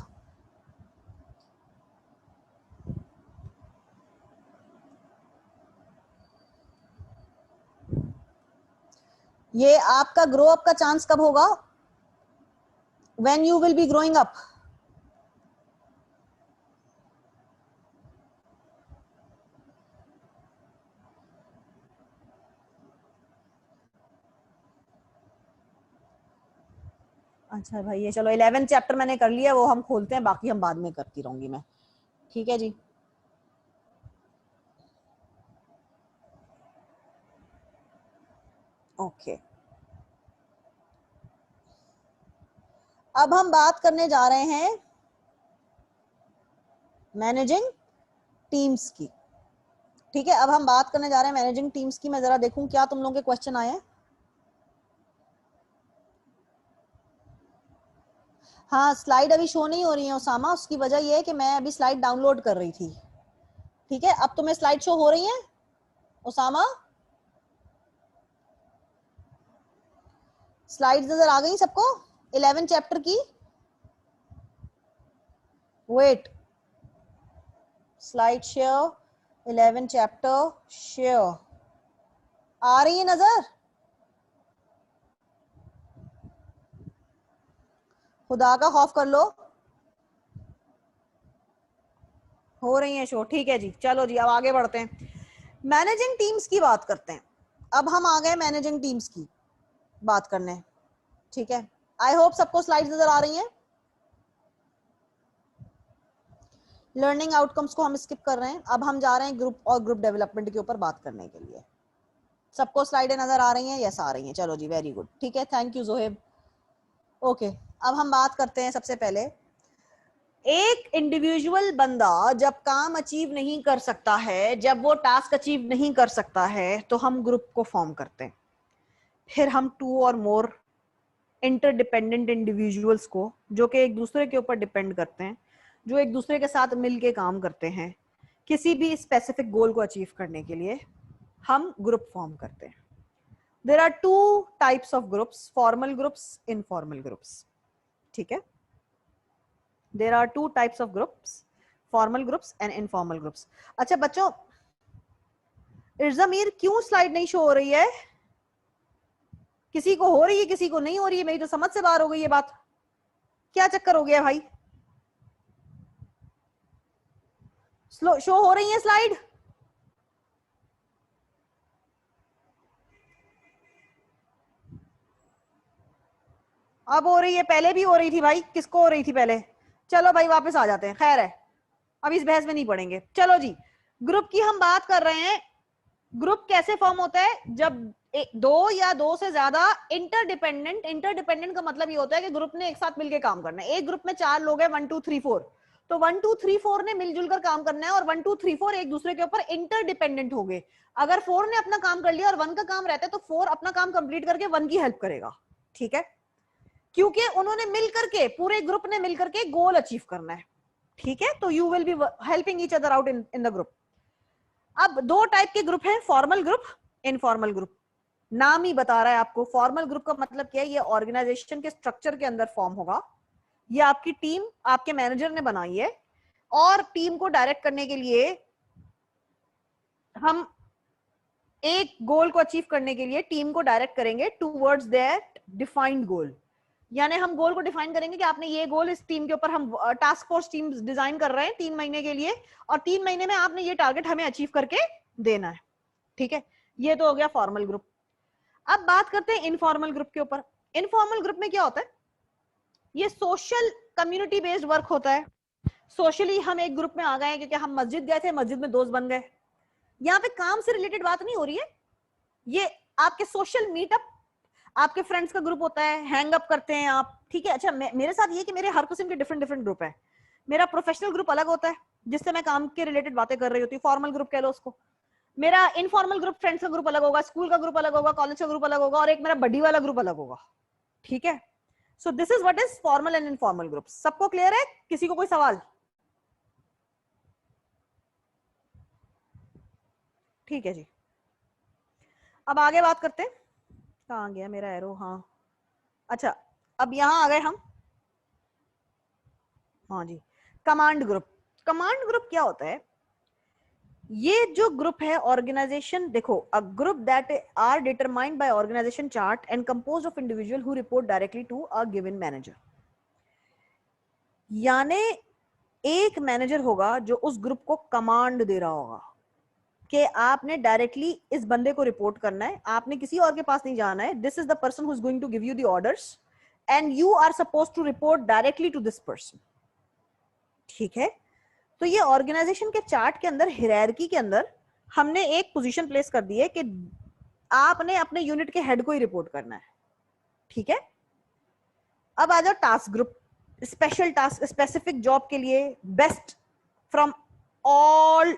ये आपका ग्रो अप का चांस कब होगा? When you will be growing up. अच्छा भाई, ये चलो 11 चैप्टर मैंने कर लिया, वो हम खोलते हैं, बाकी हम बाद में करती रहूंगी मैं, ठीक है जी? ओके, अब हम बात करने जा रहे हैं मैनेजिंग टीम्स की, ठीक है? अब हम बात करने जा रहे हैं मैनेजिंग टीम्स की। मैं जरा देखूं क्या तुम लोगों के क्वेश्चन आए हैं। हाँ, स्लाइड अभी शो नहीं हो रही है उसामा, उसकी वजह यह है कि मैं अभी स्लाइड डाउनलोड कर रही थी, ठीक है? अब तुम्हें स्लाइड शो हो रही है उसामा? स्लाइड्स नजर आ गई सबको 11 चैप्टर की? Wait, slide share 11 chapter share आ रही है नजर? खुदा का खौफ कर लो, हो रही है शो, ठीक है जी। चलो जी अब आगे बढ़ते हैं, मैनेजिंग टीम्स की बात करते हैं। अब हम आ गए मैनेजिंग टीम्स की बात करने, ठीक है। आई होप सबको स्लाइड्स नजर आ रही हैं। लर्निंग आउटकम्स को हम स्किप कर रहे हैं, अब हम जा रहे हैं ग्रुप और ग्रुप डेवलपमेंट के ऊपर बात करने के लिए। सबको स्लाइडें नजर आ रही हैं? यस आ रही हैं, चलो जी वेरी गुड, ठीक है, थैंक यू जोहेब। ओके, अब हम बात करते हैं सबसे पहले, एक इंडिविजुअल बंदा जब काम अचीव नहीं कर सकता है, जब वो टास्क अचीव नहीं कर सकता है, तो हम ग्रुप को फॉर्म करते हैं। फिर हम 2 और मोर इंटरडिपेंडेंट इंडिविजुअल्स को, जो कि एक दूसरे के ऊपर डिपेंड करते हैं, जो एक दूसरे के साथ मिलके काम करते हैं किसी भी स्पेसिफिक गोल को अचीव करने के लिए, हम ग्रुप फॉर्म करते हैं। There are 2 types of groups, formal groups, informal groups, ठीक है। There are 2 types of groups, formal groups and informal groups। अच्छा बच्चों, इर्ज़मीर क्यों स्लाइड नहीं शो हो रही है? किसी को हो रही है, किसी को नहीं हो रही है? मेरी तो समझ से बाहर हो गई ये बात, क्या चक्कर हो गया भाई? स्लो शो हो रही है स्लाइड? अब हो रही है, पहले भी हो रही थी भाई, किसको हो रही थी पहले? चलो भाई वापस आ जाते हैं, खैर है, अब इस बहस में नहीं पड़ेंगे। चलो जी, ग्रुप की हम बात कर रहे हैं। ग्रुप कैसे फॉर्म होता है? जब 2 या 2 से ज्यादा इंटरडिपेंडेंट का मतलब ये होता है कि ग्रुप ने एक साथ मिलकर काम करना है। एक ग्रुप में 4 लोग हैं, 1 2 3 4, तो 1 2 3 4 ने मिलजुल कर काम करना है, और 1 2 3 4 एक दूसरे के ऊपर इंटरडिपेंडेंट हो गए। अगर 4 ने अपना काम कर लिया और 1 का काम रहता है, तो 4 अपना काम कंप्लीट करके 1 की हेल्प करेगा, ठीक है, क्योंकि उन्होंने मिलकर के, पूरे ग्रुप ने मिलकर के गोल अचीव करना है, ठीक है। तो you will be helping each other out in the group. अब 2 टाइप के ग्रुप हैं, फॉर्मल ग्रुप, इनफॉर्मल ग्रुप। नाम ही बता रहा है आपको, फॉर्मल ग्रुप का मतलब क्या है? ये ऑर्गेनाइजेशन के स्ट्रक्चर के अंदर फॉर्म होगा। ये आपकी टीम आपके मैनेजर ने बनाई है, और टीम को डायरेक्ट करने के लिए हम एक गोल को अचीव करने के लिए टीम को डायरेक्ट करेंगे टूवर्ड्स दैट डिफाइंड गोल। यानी हम गोल को डिफाइन करेंगे कि आपने ये गोल, इस टीम के ऊपर हम टास्क फोर्स टीम डिजाइन कर रहे हैं 3 महीने के लिए, और 3 महीने में आपने ये टारगेट हमें अचीव करके देना है, ठीक है। ये तो हो गया फॉर्मल ग्रुप। अब बात करते हैं इनफॉर्मल ग्रुप के ऊपर। इनफॉर्मल ग्रुप में क्या होता है? ये सोशल कम्युनिटी बेस्ड वर्क होता है। सोशली हम एक ग्रुप में आ गए क्योंकि हम मस्जिद गए थे, मस्जिद में दोस्त बन गए। यहाँ पे काम से रिलेटेड बात नहीं हो रही है, ये आपके सोशल मीटअप, आपके फ्रेंड्स का ग्रुप होता है, हैंग अप करते हैं आप, ठीक है। अच्छा मेरे साथ ये कि मेरे हर किस्म के डिफरेंट डिफरेंट ग्रुप है। मेरा प्रोफेशनल ग्रुप अलग होता है, जिससे मैं काम के रिलेटेड बातें कर रही होती हूँ, फॉर्मल ग्रुप कह लो उसको। मेरा इनफॉर्मल ग्रुप, फ्रेंड्स का ग्रुप अलग होगा, स्कूल का ग्रुप अलग होगा, कॉलेज का ग्रुप अलग होगा, और एक मेरा बडी वाला ग्रुप अलग होगा, ठीक है। सो this is what is formal and informal group. सबको क्लियर है? किसी को कोई सवाल? ठीक है जी, अब आगे बात करते हैं। कहाँ गया मेरा एरो? हाँ, अच्छा, अब यहां आ गए हम। हाँ जी, कमांड ग्रुप। कमांड ग्रुप क्या होता है? ये जो ग्रुप है ऑर्गेनाइजेशन, देखो, a group that are determined by organisation chart and composed of individual who report directly to a given manager. यानी एक मैनेजर होगा जो उस ग्रुप को कमांड दे रहा होगा कि आपने डायरेक्टली इस बंदे को रिपोर्ट करना है, आपने किसी और के पास नहीं जाना है। This is the person who is going to give you the orders and you are supposed to report directly to this person, ठीक है। तो ये ऑर्गेनाइजेशन के चार्ट के अंदर, हायरार्की के अंदर हमने एक पोजीशन प्लेस कर दी है कि आपने अपने यूनिट के हेड को ही रिपोर्ट करना है, ठीक है। अब आ जाओ task group. Special task, specific job के लिए बेस्ट फ्रॉम ऑल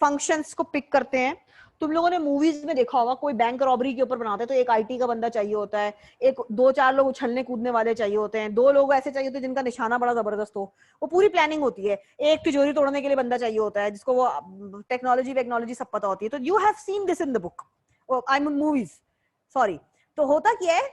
फंक्शंस को पिक करते हैं। तुम लोगों ने मूवीज में देखा होगा, कोई बैंक रॉबरी के ऊपर बनाते हैं तो एक आईटी का बंदा चाहिए होता है, एक 2 4 लोग उछलने कूदने वाले चाहिए होते हैं, 2 लोग ऐसे चाहिए होते हैं जिनका निशाना बड़ा जबरदस्त हो। वो पूरी प्लानिंग होती है। एक तिजोरी तोड़ने के लिए बंदा चाहिए होता है जिसको वो टेक्नोलॉजी वेक्नोलॉजी सब पता होती है। तो you have seen this in the book, I mean movies, sorry. तो होता क्या है,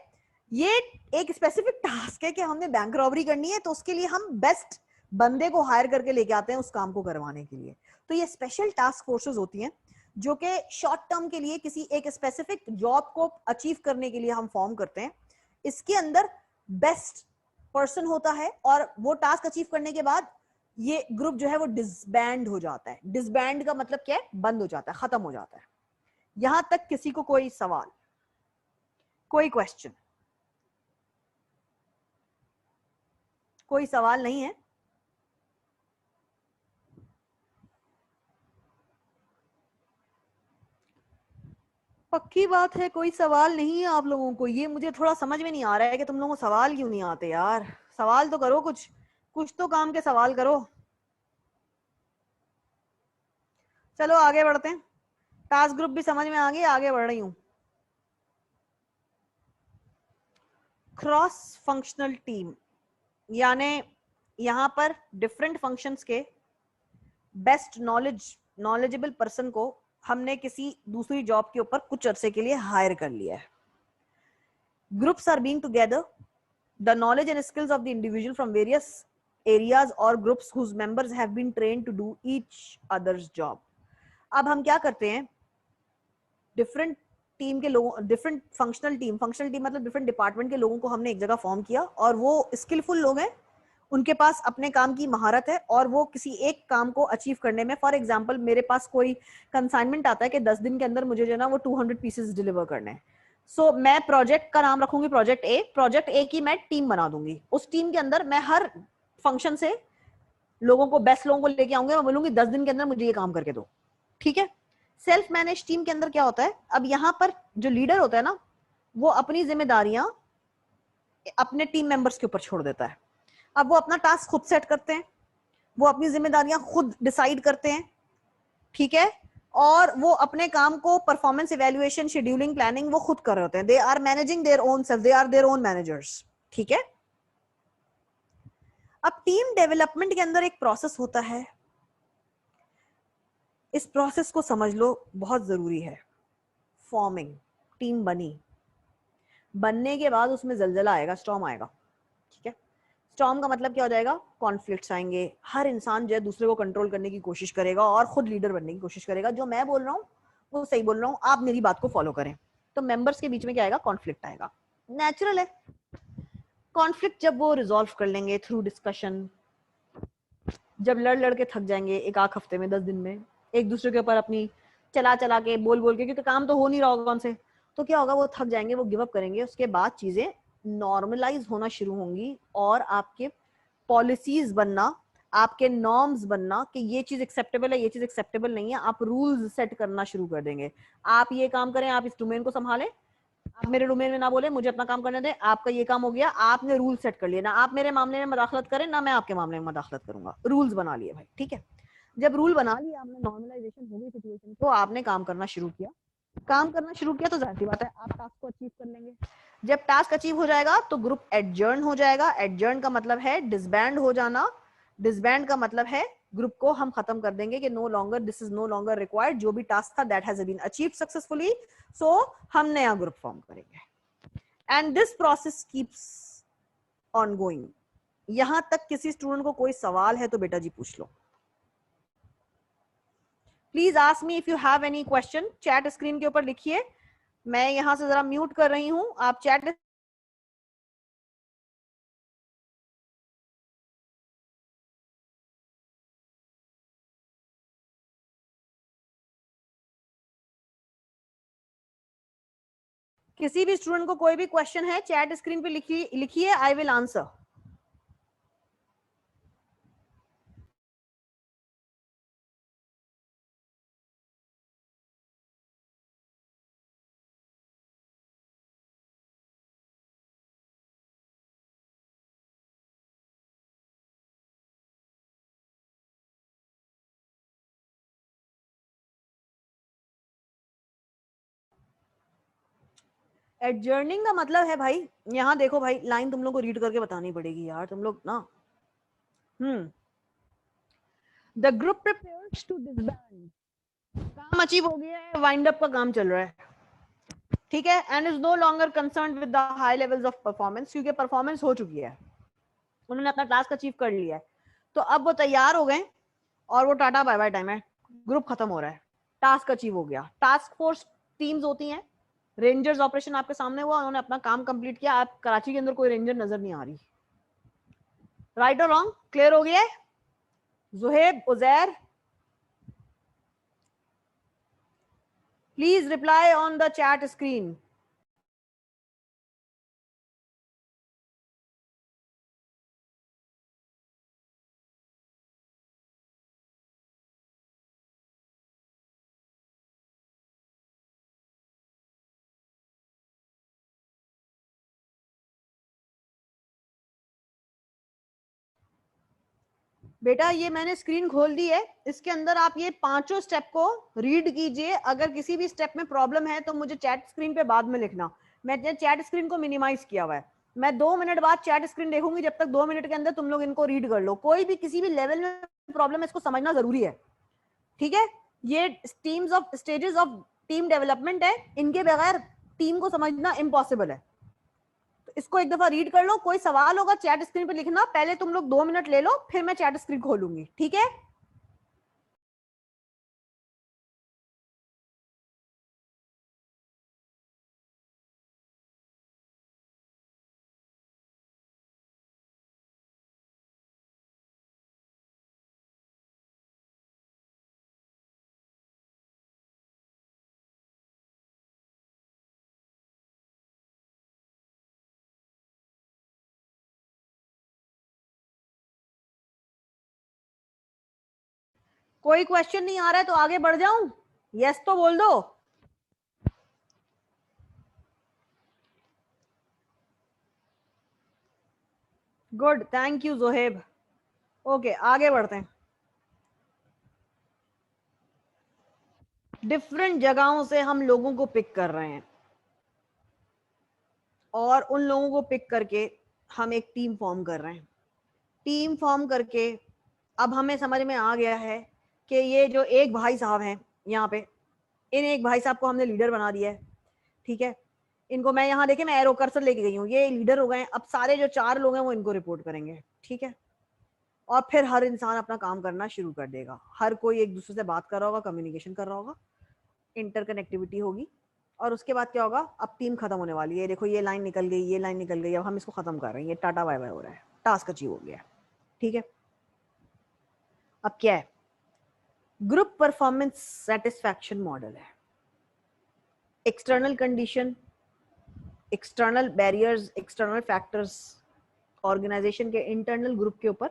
ये एक स्पेसिफिक टास्क है कि हमने बैंक रॉबरी करनी है, तो उसके लिए हम बेस्ट बंदे को हायर करके लेके आते हैं उस काम को करवाने के लिए। तो ये स्पेशल टास्क फोर्सेस होती हैं जो कि शॉर्ट टर्म के लिए किसी एक स्पेसिफिक जॉब को अचीव करने के लिए हम फॉर्म करते हैं। इसके अंदर बेस्ट पर्सन होता है और वो टास्क अचीव करने के बाद ये ग्रुप जो है वो डिसबैंड हो जाता है। डिसबैंड का मतलब क्या है? बंद हो जाता है, खत्म हो जाता है। यहां तक किसी को कोई सवाल, कोई क्वेश्चन? कोई सवाल नहीं है? पक्की बात है, कोई सवाल नहीं है आप लोगों को? ये मुझे थोड़ा समझ में नहीं आ रहा है कि तुम लोगों को सवाल क्यों नहीं आते यार। सवाल तो करो, कुछ कुछ तो काम के सवाल करो। चलो आगे बढ़ते हैं। टास्क ग्रुप भी समझ में आ गई, आगे बढ़ रही हूं। क्रॉस फंक्शनल टीम, यानी यहां पर डिफरेंट फंक्शंस के बेस्ट नॉलेजेबल पर्सन को हमने किसी दूसरी जॉब के ऊपर कुछ अरसे के लिए हायर कर लिया है। Groups are being together, the knowledge and skills of the individual from various areas और groups whose members have been trained to do each others job. अब हम क्या करते हैं, डिफरेंट टीम के लोगों, डिफरेंट फंक्शनल टीम मतलब डिफरेंट डिपार्टमेंट के लोगों को हमने एक जगह फॉर्म किया और वो स्किलफुल लोग हैं, उनके पास अपने काम की महारत है और वो किसी एक काम को अचीव करने में, फॉर एग्जांपल मेरे पास कोई कंसाइनमेंट आता है कि 10 दिन के अंदर मुझे जो है ना वो 200 पीसेस डिलीवर करने हैं। सो मैं प्रोजेक्ट का नाम रखूंगी प्रोजेक्ट ए की मैं टीम बना दूंगी। उस टीम के अंदर मैं हर फंक्शन से लोगों को, बेस्ट लोगों को लेके आऊंगी, मैं बोलूंगी 10 दिन के अंदर मुझे ये काम करके दो, ठीक है। सेल्फ मैनेज टीम के अंदर क्या होता है, अब यहां पर जो लीडर होता है ना, वो अपनी जिम्मेदारियां अपने टीम मेंबर्स के ऊपर छोड़ देता है। अब वो अपना टास्क खुद सेट करते हैं, वो अपनी जिम्मेदारियां खुद डिसाइड करते हैं, ठीक है। और वो अपने काम को परफॉर्मेंस इवैल्यूएशन, शेड्यूलिंग, प्लानिंग वो खुद कर रहे होते हैं। They are managing their own self, they are their own managers, ठीक है। अब टीम डेवलपमेंट के अंदर एक प्रोसेस होता है, इस प्रोसेस को समझ लो, बहुत जरूरी है। फॉर्मिंग, टीम बनी, बनने के बाद उसमें जलजला आएगा, स्टॉर्म आएगा, ठीक है। स्टॉर्म का मतलब क्या हो जाएगा? कॉन्फ्लिक्ट्स आएंगे, हर इंसान जो है दूसरे को कंट्रोल करने की कोशिश करेगा और खुद लीडर बनने की कोशिश करेगा। जो मैं बोल रहा हूँ वो सही बोल रहा हूँ, आप मेरी बात को फॉलो करें। तो मेंबर्स के बीच में क्या आएगा? कॉन्फ्लिक्ट आएगा, नेचुरल है। कॉन्फ्लिक्ट जब वो रिजॉल्व कर लेंगे थ्रू डिस्कशन, जब लड़ के थक जाएंगे एक आध हफ्ते में, 10 दिन में, एक दूसरे के ऊपर अपनी चला चला के बोल के, क्योंकि काम तो हो नहीं रहा होगा उनसे, तो क्या होगा? वो थक जाएंगे, वो गिव अप करेंगे। उसके बाद चीजें नॉर्मलाइज होना शुरू होंगी और आपके पॉलिसीज बनना, आपके नॉर्म्स बनना कि ये चीज एक्सेप्टेबल है, ये चीज एक्सेप्टेबल नहीं है, आप रूल्स सेट करना शुरू कर देंगे। आप ये काम करें, आप इस डोमेन को संभालें, आप मेरे डोमेन में ना बोले, मुझे अपना काम करने दें, आपका ये काम हो गया, आपने रूल सेट कर लिए, ना आप मेरे मामले में मदाखलत करें ना मैं आपके मामले में मदाखलत करूंगा। रूल्स बना लिए भाई, ठीक है। जब रूल बना लिया आपने, नॉर्मलाइजेशन हो गई सिचुएशन, तो आपने काम करना शुरू किया। काम करना शुरू किया तो जाहिर सी बात है आप टास्क को अचीव कर लेंगे। जब टास्क अचीव हो जाएगा तो ग्रुप एडजर्न हो जाएगा। एडजर्न का मतलब है डिसबैंड हो जाना। डिसबैंड का मतलब है ग्रुप को हम खत्म कर देंगे कि no longer, this is no longer required, जो भी टास्क था that has been achieved successfully, so हम नया ग्रुप फॉर्म करेंगे। And this process keeps on going. यहां तक किसी स्टूडेंट को कोई सवाल है तो बेटा जी पूछ लो। Please ask me if you have any question. Chat screen के ऊपर लिखिए, मैं यहां से जरा म्यूट कर रही हूं, आप चैट किसी भी स्टूडेंट को कोई भी क्वेश्चन है चैट स्क्रीन पे लिखिए, आई विल आंसर। एडजर्निंग का मतलब है भाई, यहाँ देखो भाई, लाइन तुम लोग को रीड करके बतानी पड़ेगी यार, तुम लोग ना। The group prepares to disband, काम अचीव हो गया है, वाइंड अप का काम चल रहा है, ठीक है। And is no longer concern with the high levels of performance, क्योंकि परफॉर्मेंस हो चुकी है, उन्होंने अपना टास्क अचीव कर लिया है, तो अब वो तैयार हो गए और वो टाटा बाय बाय टाइम है, ग्रुप खत्म हो रहा है, टास्क अचीव हो गया। टास्क फोर्स टीम्स होती हैं, रेंजर्स ऑपरेशन आपके सामने हुआ, उन्होंने अपना काम कंप्लीट किया। आप कराची के अंदर कोई रेंजर नजर नहीं आ रही, राइट और रॉन्ग? क्लियर हो गया है? Zuheb, Uzair, please reply on the chat screen. बेटा ये मैंने स्क्रीन खोल दी है, इसके अंदर आप ये पांचों स्टेप को रीड कीजिए. अगर किसी भी स्टेप में प्रॉब्लम है तो मुझे चैट स्क्रीन पे बाद में लिखना. मैंने चैट स्क्रीन को मिनिमाइज किया हुआ है. मैं 2 मिनट बाद चैट स्क्रीन देखूंगी, जब तक 2 मिनट के अंदर तुम लोग इनको रीड कर लो. कोई भी किसी भी लेवल में प्रॉब्लम है, इसको समझना जरूरी है. ठीक है? ये teams of stages of team development है, इनके बगैर टीम को समझना इम्पॉसिबल है. तो इसको एक दफा रीड कर लो. कोई सवाल होगा चैट स्क्रीन पे लिखना. पहले तुम लोग 2 मिनट ले लो, फिर मैं चैट स्क्रीन खोलूंगी. ठीक है? कोई क्वेश्चन नहीं आ रहा है तो आगे बढ़ जाऊं? यस तो बोल दो. Good, thank you Zoheb. Okay, आगे बढ़ते हैं. डिफरेंट जगहों से हम लोगों को पिक कर रहे हैं और उन लोगों को पिक करके हम एक टीम फॉर्म कर रहे हैं. टीम फॉर्म करके अब हमें समझ में आ गया है कि ये जो एक भाई साहब हैं यहाँ पे, इन एक भाई साहब को हमने लीडर बना दिया है. ठीक है? इनको मैं यहाँ देखे, मैं एरो कर्सर लेके गई हूँ, ये लीडर हो गए हैं. अब सारे जो 4 लोग हैं वो इनको रिपोर्ट करेंगे. ठीक है? और फिर हर इंसान अपना काम करना शुरू कर देगा. हर कोई एक दूसरे से बात कर रहा होगा, कम्युनिकेशन कर रहा होगा, इंटरकनेक्टिविटी होगी. और उसके बाद क्या होगा? अब टीम खत्म होने वाली है. देखो ये लाइन निकल गई, ये लाइन निकल गई. अब हम इसको खत्म कर रहे हैं. ये टाटा बाय बाय हो रहा है, टास्क अचीव हो गया. ठीक है? अब क्या है? ग्रुप परफॉर्मेंस सेटिस्फैक्शन मॉडल है. External condition, external barriers, external factors organisation के इंटरनल ग्रुप के ऊपर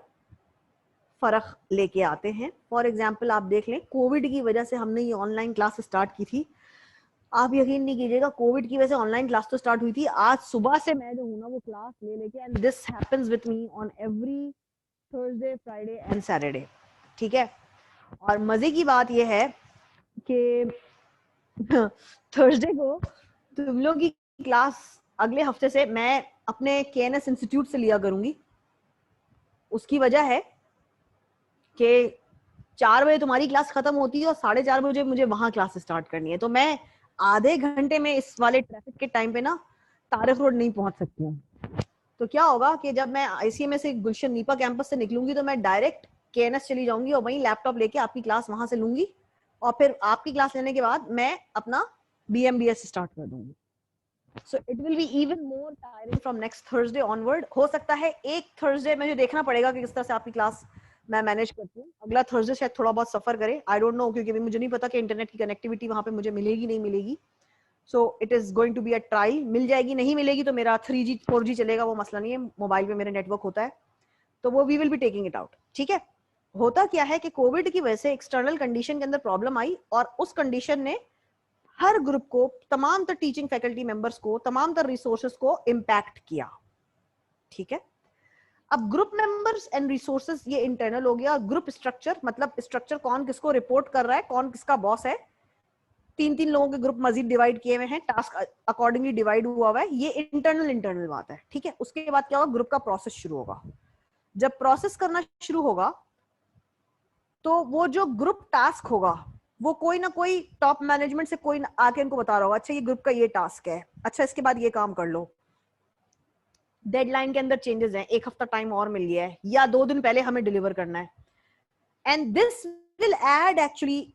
फर्क लेके आते हैं. फॉर एग्जाम्पल आप देख लें, कोविड की वजह से हमने ये ऑनलाइन क्लास स्टार्ट की थी. आप यकीन नहीं कीजिएगा, कोविड की वजह से ऑनलाइन क्लास तो स्टार्ट हुई थी. आज सुबह से मैं जो हूँ ना वो क्लास ले लेके, and this happens with me on every Thursday, Friday and Saturday. ठीक है? और मजे की बात यह है कि थर्सडे को तुम लोग की क्लास अगले हफ्ते से मैं अपने केएनएस इंस्टीट्यूट से लिया करूंगी. उसकी वजह है कि 4 बजे तुम्हारी क्लास खत्म होती है और 4:30 बजे मुझे वहां क्लास स्टार्ट करनी है. तो मैं आधे घंटे में इस वाले ट्रैफिक के टाइम पे ना तारिक रोड नहीं पहुंच सकती हूँ. तो क्या होगा कि जब मैं आईसीएमए से गुलशन नीपा कैंपस से निकलूंगी तो मैं डायरेक्ट केएनएस चली जाऊंगी और वहीं लैपटॉप लेके आपकी क्लास वहां से लूंगी. और फिर आपकी क्लास लेने के बाद मैं अपना बीएमबीएस स्टार्ट कर दूंगी. So it will be even more tiring from next Thursday onward. हो सकता है एक थर्सडे मुझे देखना पड़ेगा कि किस तरह से आपकी क्लास मैं मैनेज करती हूँ. अगला थर्सडे शायद थोड़ा बहुत सफर करे, आई डोंट नो, क्योंकि मुझे नहीं पता कि इंटरनेट की कनेक्टिविटी वहां पे मुझे मिलेगी नहीं मिलेगी. So it is going to be a trial. मिल जाएगी, नहीं मिलेगी तो मेरा 3G 4G चलेगा, वो मसला नहीं है. मोबाइल पे मेरे नेटवर्क होता है, तो वो we will be taking it out. ठीक है? होता क्या है कि कोविड की वजह से एक्सटर्नल कंडीशन के अंदर प्रॉब्लम आई और उस कंडीशन ने हर ग्रुप को, तमाम तर टीचिंग फैकल्टी मेंबर्स को, तमाम तर रिसोर्सेज को इम्पैक्ट किया. ठीक है? अब ग्रुप मेंबर्स एंड रिसोर्सेज ये इंटरनल हो गया. ग्रुप स्ट्रक्चर मतलब स्ट्रक्चर, कौन किसको रिपोर्ट कर रहा है, कौन किसका बॉस है. 3-3 लोगों के ग्रुप मजीद डिवाइड किए हुए हैं, टास्क अकॉर्डिंगली डिवाइड हुआ हुआ है. ये इंटरनल बात है. ठीक है? उसके बाद क्या होगा? ग्रुप का प्रोसेस शुरू होगा. जब प्रोसेस करना शुरू होगा तो वो जो ग्रुप टास्क होगा वो कोई ना कोई टॉप मैनेजमेंट से कोई आके इनको बता रहा होगा, अच्छा ये ग्रुप का ये टास्क है, अच्छा इसके बाद ये काम कर लो. डेडलाइन के अंदर चेंजेस हैं, 1 हफ्ता टाइम और मिल गया है या 2 दिन पहले हमें डिलीवर करना है. And this will add actually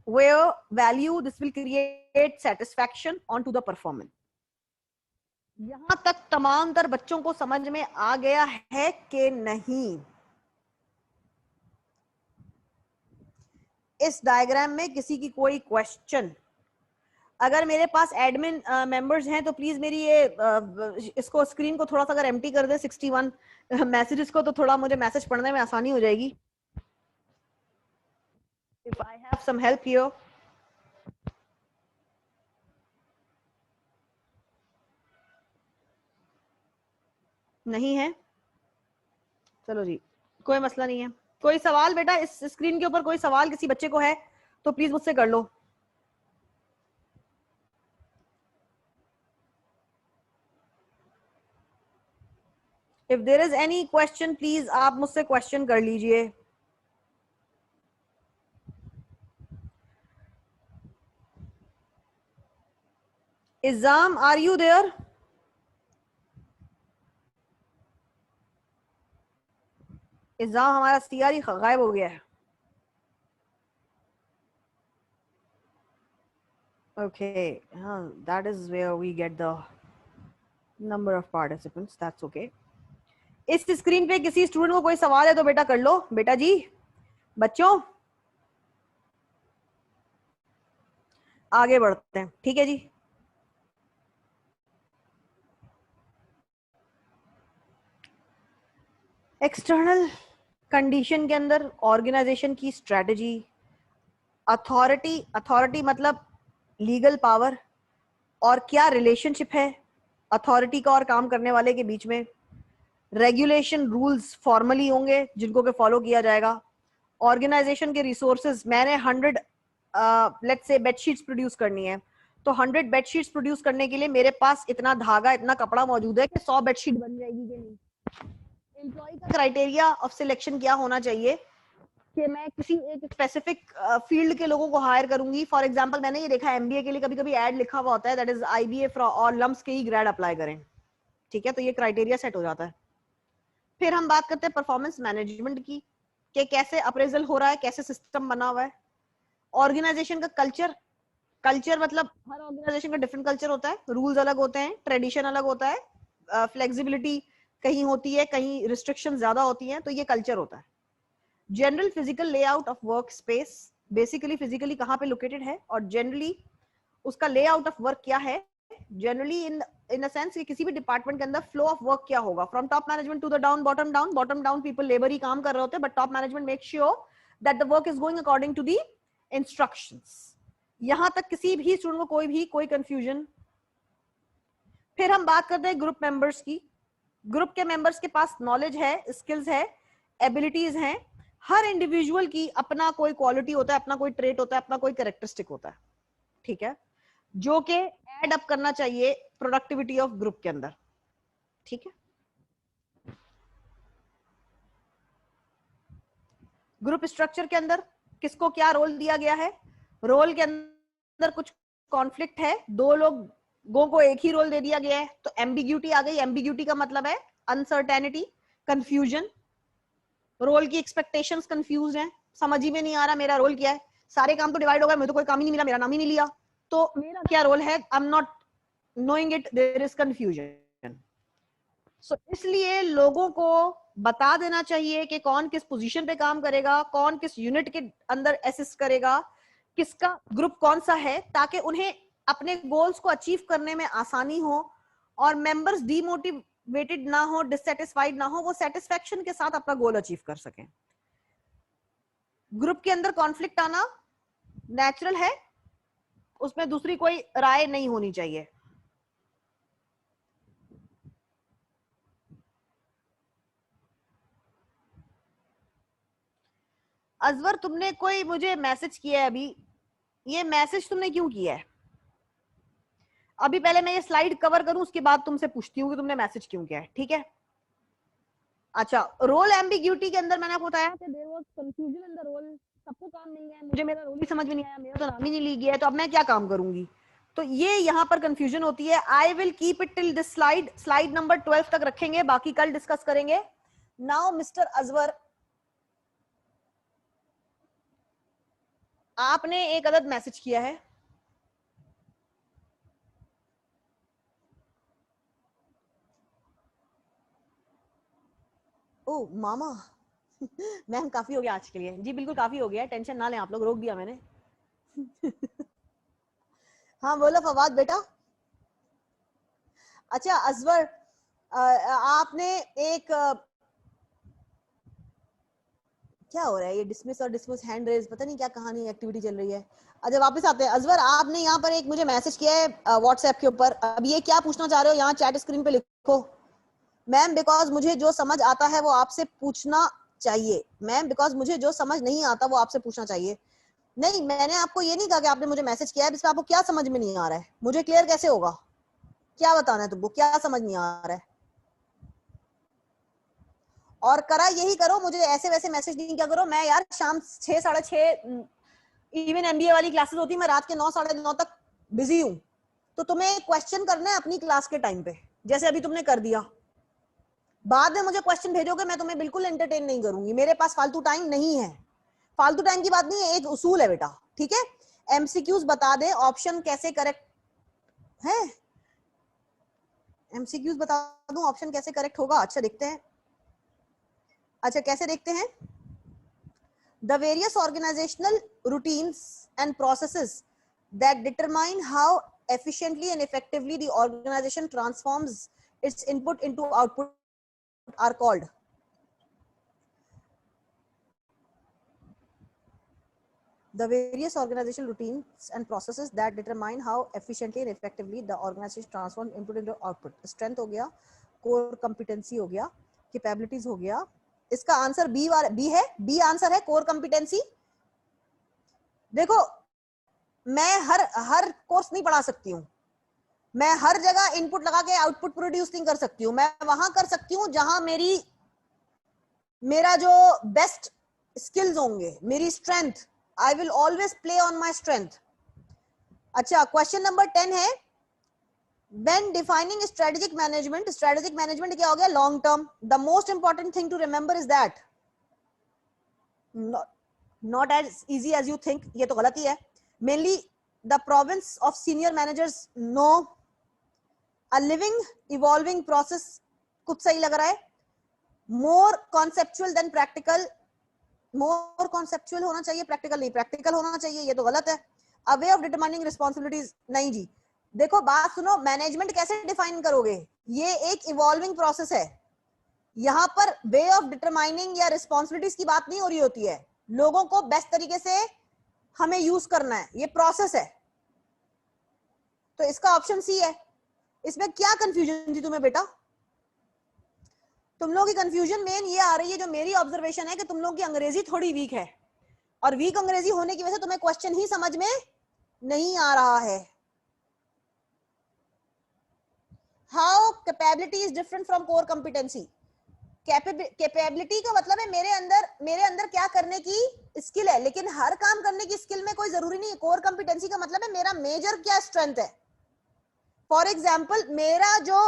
where value, this will create satisfaction onto the performance. यहां तक तमाम तर बच्चों को समझ में आ गया है कि नहीं? इस डायग्राम में किसी की कोई क्वेश्चन? अगर मेरे पास एडमिन मेंबर्स हैं तो प्लीज मेरी ये इसको स्क्रीन को थोड़ा सा अगर एम्प्टी कर दे 61 मैसेजेस को, तो थोड़ा मुझे मैसेज पढ़ने में आसानी हो जाएगी. If I have some help here. नहीं है? चलो जी, कोई मसला नहीं है. कोई सवाल बेटा इस स्क्रीन के ऊपर कोई सवाल किसी बच्चे को है तो प्लीज मुझसे कर लो. If there is any question please आप मुझसे क्वेश्चन कर लीजिए. Izam, are you there? Izam हमारा सीआर ही गायब हो गया है. Okay, that is where we get the number of participants. That's okay. इस स्क्रीन पे किसी स्टूडेंट को कोई सवाल है तो बेटा कर लो. बेटा जी, बच्चों आगे बढ़ते हैं. ठीक है जी. एक्सटर्नल कंडीशन के अंदर ऑर्गेनाइजेशन की स्ट्रेटजी, अथॉरिटी मतलब लीगल पावर, और क्या रिलेशनशिप है अथॉरिटी का और काम करने वाले के बीच में. रेगुलेशन रूल्स फॉर्मली होंगे जिनको के फॉलो किया जाएगा. ऑर्गेनाइजेशन के रिसोर्सेज, मैंने 100 लेट्स से बेडशीट्स प्रोड्यूस करनी है तो 100 बेडशीट्स प्रोड्यूस करने के लिए मेरे पास इतना धागा इतना कपड़ा मौजूद है कि 100 बेडशीट बन जाएगी कि नहीं. एम्प्लॉय का क्राइटेरिया ऑफ सिलेक्शन क्या होना चाहिए कि मैं किसी एक स्पेसिफिक फील्ड के लोगों को हायर करूंगी. फॉर एग्जांपल मैंने ये देखा एमबीए के लिए कभी कभी एड लिखा हुआ होता है दैट इज आईबीए और लम्स के ही ग्रेड अप्लाई करें. ठीक है, तो ये क्राइटेरिया सेट हो जाता है. फिर हम बात करते हैं परफॉर्मेंस मैनेजमेंट की कि कैसे अप्रेजल हो रहा है, कैसे सिस्टम बना हुआ है. ऑर्गेनाइजेशन का कल्चर मतलब हर ऑर्गेनाइजेशन का डिफरेंट कल्चर होता है. रूल्स अलग होते हैं, ट्रेडिशन अलग होता है, फ्लेक्सिबिलिटी कहीं होती है, कहीं रिस्ट्रिक्शन ज्यादा होती हैं, तो ये कल्चर होता है. General physical layout of work space, basically physically कहाँ पे लोकेटेड है और जनरली उसका लेआउट ऑफ वर्क क्या है. जनरली इन द सेंस कि किसी भी डिपार्टमेंट के अंदर फ्लो ऑफ वर्क क्या होगा, from top management to the down, bottom down people labour ही काम कर रहे होते हैं, but top management make sure that the work is going according to the instructions. यहां तक किसी भी स्टूडेंट को कोई कंफ्यूजन? फिर हम बात करते हैं ग्रुप मेंबर्स की. ग्रुप के मेंबर्स के पास नॉलेज है, स्किल्स है, एबिलिटीज हैं. हर इंडिविजुअल की अपना कोई क्वालिटी होता है, अपना कोई ट्रेट होता है, अपना कोई कैरेक्टरिस्टिक होता है. ठीक है, जो कि एड अप करना चाहिए प्रोडक्टिविटी ऑफ ग्रुप के अंदर. ठीक है, ग्रुप स्ट्रक्चर के अंदर किसको क्या रोल दिया गया है. रोल के अंदर कुछ कॉन्फ्लिक्ट है, दो लोगों को एक ही रोल दे दिया गया है तो एम्बिग्यूटी आ गई. एम्बिग्यूटी का मतलब है अनसर्टेनिटी, कंफ्यूजन. रोल की एक्सपेक्टेशंस कंफ्यूज हैं, समझ ही में नहीं आ रहा मेरा रोल क्या है. सारे काम तो डिवाइड हो गए, मुझे तो कोई काम ही नहीं मिला, मेरा नाम ही नहीं लिया, तो मेरा क्या रोल है, I am not knowing it, there is confusion. So इसलिए लोगों को बता देना चाहिए कि कौन किस पोजीशन पे काम करेगा, कौन किस यूनिट के अंदर असिस्ट करेगा, किसका ग्रुप कौन सा है, ताकि उन्हें अपने गोल्स को अचीव करने में आसानी हो और मेंबर्स डीमोटिवेटेड ना हो, डिससेटिस्फाइड ना हो, वो सेटिस्फेक्शन के साथ अपना गोल अचीव कर सकें. ग्रुप के अंदर कॉन्फ्लिक्ट आना नेचुरल है, उसमें दूसरी कोई राय नहीं होनी चाहिए. अजवर, तुमने कोई मुझे मैसेज किया है अभी, ये मैसेज तुमने क्यों किया है? अभी पहले मैं ये स्लाइड कवर करूं, उसके बाद तुमसे पूछती हूँ कि तुमने मैसेज क्यों किया है. ठीक है, अच्छा. रोल एम्बिग्यूटी के अंदर मैंने आपको बताया कि there was confusion in the role. सबको काम मिल गया है, मुझे मेरा रोल ही समझ में नहीं आया, मेरा तो नाम ही नहीं ली गया है, तो अब मैं क्या काम करूंगी. तो ये यहाँ पर कंफ्यूजन होती है. I will keep it till this slide number 12 तक रखेंगे, बाकी कल डिस्कस करेंगे. नाउ मिस्टर अजवर, आपने एक अदद मैसेज किया है. ओ मामा मैम काफी हो गया आज के लिए। जी बिल्कुल काफी हो गया, टेंशन ना लें आप लोग, रोक दिया मैंने। हाँ बोलो फवाद बेटा। अच्छा अजवर, आपने एक क्या हो रहा है ये डिसमिस और डिसमिस हैंड रेज, पता नहीं क्या कहानी एक्टिविटी चल रही है। अच्छा वापस आते हैं। अजवर आपने यहाँ पर एक मुझे मैसेज किया है व्हाट्सएप के ऊपर, अब ये क्या पूछना चाह रहे हो यहाँ चैट स्क्रीन पे लिखो। मैम बिकॉज मुझे जो समझ आता है वो आपसे पूछना चाहिए। मैम बिकॉज मुझे जो समझ नहीं आता वो आपसे पूछना चाहिए। नहीं मैंने आपको ये नहीं कहा कि आपने मुझे मैसेज किया है, इसमें आपको क्या समझ में नहीं आ रहा है, मुझे क्लियर कैसे होगा, क्या बताना है तुमको, क्या समझ नहीं आ रहा है। और करा यही करो, मुझे ऐसे वैसे मैसेज नहीं क्या करो। मैं यार शाम 6 साढ़े 6 इवन एमबीए वाली क्लासेस होती है, मैं रात के 9 साढ़े 9 तक बिजी हूँ। तो तुम्हें क्वेश्चन करना है अपनी क्लास के टाइम पे, जैसे अभी तुमने कर दिया। बाद में मुझे क्वेश्चन भेजोगे मैं तुम्हें बिल्कुल एंटरटेन नहीं करूंगी, मेरे पास फालतू टाइम नहीं है। फालतू टाइम की बात नहीं है, एक उसूल है बेटा, ठीक है। एमसीक्यूज बता दे, ऑप्शन कैसे करेक्ट है, एमसीक्यूज बता दूं ऑप्शन कैसे करेक्ट होगा। अच्छा देखते हैं, अच्छा कैसे देखते हैं। The various organizational routines and processes that determine how efficiently and effectively the organization transforms its input into output are called. The various organizational routines and processes that determine how efficiently and effectively the organization transforms input into output. Strength हो गया, core competency हो गया, capabilities हो गया। इसका answer B है, B answer है core competency। देखो मैं हर कोर्स नहीं पढ़ा सकती हूँ, मैं हर जगह इनपुट लगा के आउटपुट प्रोड्यूस नहीं कर सकती हूँ। मैं वहां कर सकती हूँ जहां मेरा जो बेस्ट स्किल्स होंगे, मेरी strength, I will always play on my strength. अच्छा क्वेश्चन नंबर 10 है, when defining strategic management क्या हो गया, long term. The most important thing to remember is that not as easy as you think, ये तो गलत ही है। Mainly the province of senior managers no a living evolving process, कुछ सही लग रहा है। More conceptual than practical, more conceptual होना चाहिए, प्रैक्टिकल नहीं, प्रैक्टिकल होना चाहिए, ये तो गलत है। अ वे ऑफ डिटरमाइनिंग रिस्पॉन्सिबिलिटीज, नहीं जी। देखो बात सुनो, मैनेजमेंट कैसे डिफाइन करोगे, ये एक इवॉल्विंग प्रोसेस है। यहां पर वे ऑफ डिटरमाइनिंग या रिस्पॉन्सिबिलिटीज की बात नहीं हो रही होती है, लोगों को बेस्ट तरीके से हमें यूज करना है, ये प्रोसेस है। तो इसका ऑप्शन सी है। इसमें क्या कंफ्यूजन थी तुम्हें बेटा, तुम लोगों की कंफ्यूजन मेन ये आ रही है, जो मेरी ऑब्जर्वेशन है कि तुम लोगों की अंग्रेजी थोड़ी वीक है, और वीक अंग्रेजी होने की वजह से तुम्हें क्वेश्चन ही समझ में नहीं आ रहा है। How capability is different from core competency. Capability का मतलब है मेरे अंदर क्या करने की स्किल है, लेकिन हर काम करने की स्किल में कोई जरूरी नहीं है। कोर कॉम्पिटेंसी का मतलब है मेरा मेजर क्या स्ट्रेंथ है। फॉर एग्जाम्पल मेरा जो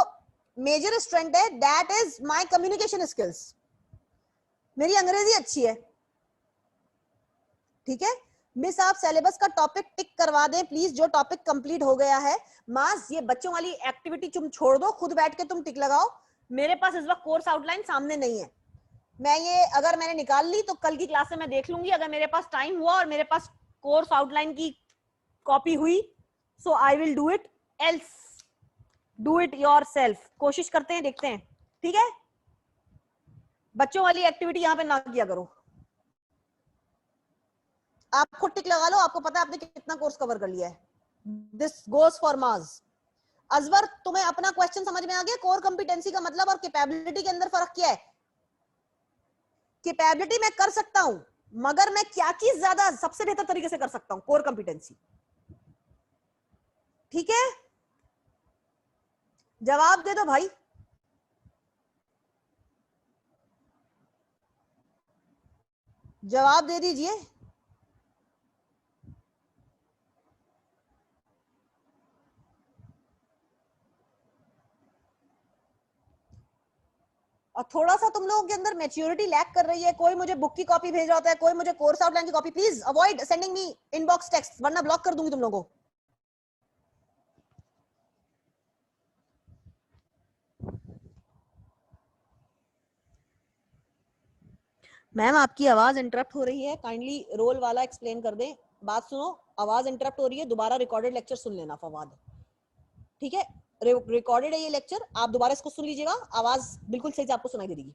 मेजर स्ट्रेंथ है that is my communication skills, मेरी अंग्रेजी अच्छी है, ठीक है। मिस आप सिलेबस का टॉपिक टिक करवा दें प्लीज, जो टॉपिक कंप्लीट हो गया है। मास ये बच्चों वाली एक्टिविटी तुम छोड़ दो, खुद बैठ के तुम टिक लगाओ। मेरे पास इस वक्त कोर्स आउटलाइन सामने नहीं है, मैं ये अगर मैंने निकाल ली तो कल की क्लास में मैं देख लूंगी, अगर मेरे पास टाइम हुआ और मेरे पास कोर्स आउटलाइन की कॉपी हुई so I will do it, else do it yourself. कोशिश करते हैं, देखते हैं, ठीक है। बच्चों वाली एक्टिविटी यहां पे ना किया करो। आप खुद टिक लगा लो, आपको पता है आपने कितना कोर्स कवर कर लिया है। This goes for marks. अजवर तुम्हें अपना क्वेश्चन समझ में आ गया, कोर कॉम्पिटेंसी का मतलब और कैपेबिलिटी के अंदर फर्क क्या है। कैपेबिलिटी मैं कर सकता हूं, मगर मैं क्या चीज ज्यादा सबसे बेहतर तरीके से कर सकता हूं, कोर कॉम्पिटेंसी, ठीक है। जवाब दे दो भाई, जवाब दे दीजिए। और थोड़ा सा तुम लोगों के अंदर मैच्योरिटी लैक कर रही है, कोई मुझे बुक की कॉपी भेज रहा होता है, कोई मुझे कोर्स आउटलाइन की copy. Please avoid sending me inbox text, वरना ब्लॉक कर दूंगी तुम लोगों को। मैम आपकी आवाज इंटरप्ट हो रही है, काइंडली रोल वाला एक्सप्लेन कर दें। बात सुनो, आवाज इंटरप्ट हो रही है, दोबारा रिकॉर्डेड लेक्चर सुन लेना फवाद, ठीक है? रिकॉर्डेड है ये लेक्चर, आप दोबारा इसको सुन लीजिएगा, आवाज बिल्कुल सही से आपको सुनाई दे देगी।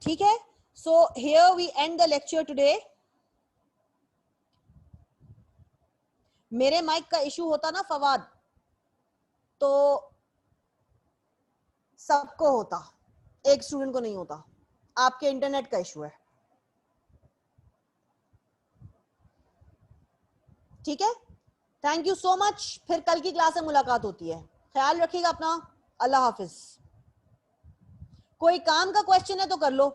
ठीक है, so here we end the lecture today. मेरे माइक का इशू होता ना फवाद तो सबको होता, एक स्टूडेंट को नहीं होता, आपके इंटरनेट का इशू है, ठीक है? थैंक यू सो मच, फिर कल की क्लास में मुलाकात होती है, ख्याल रखिएगा अपना, अल्लाह हाफिज। कोई काम का क्वेश्चन है तो कर लो।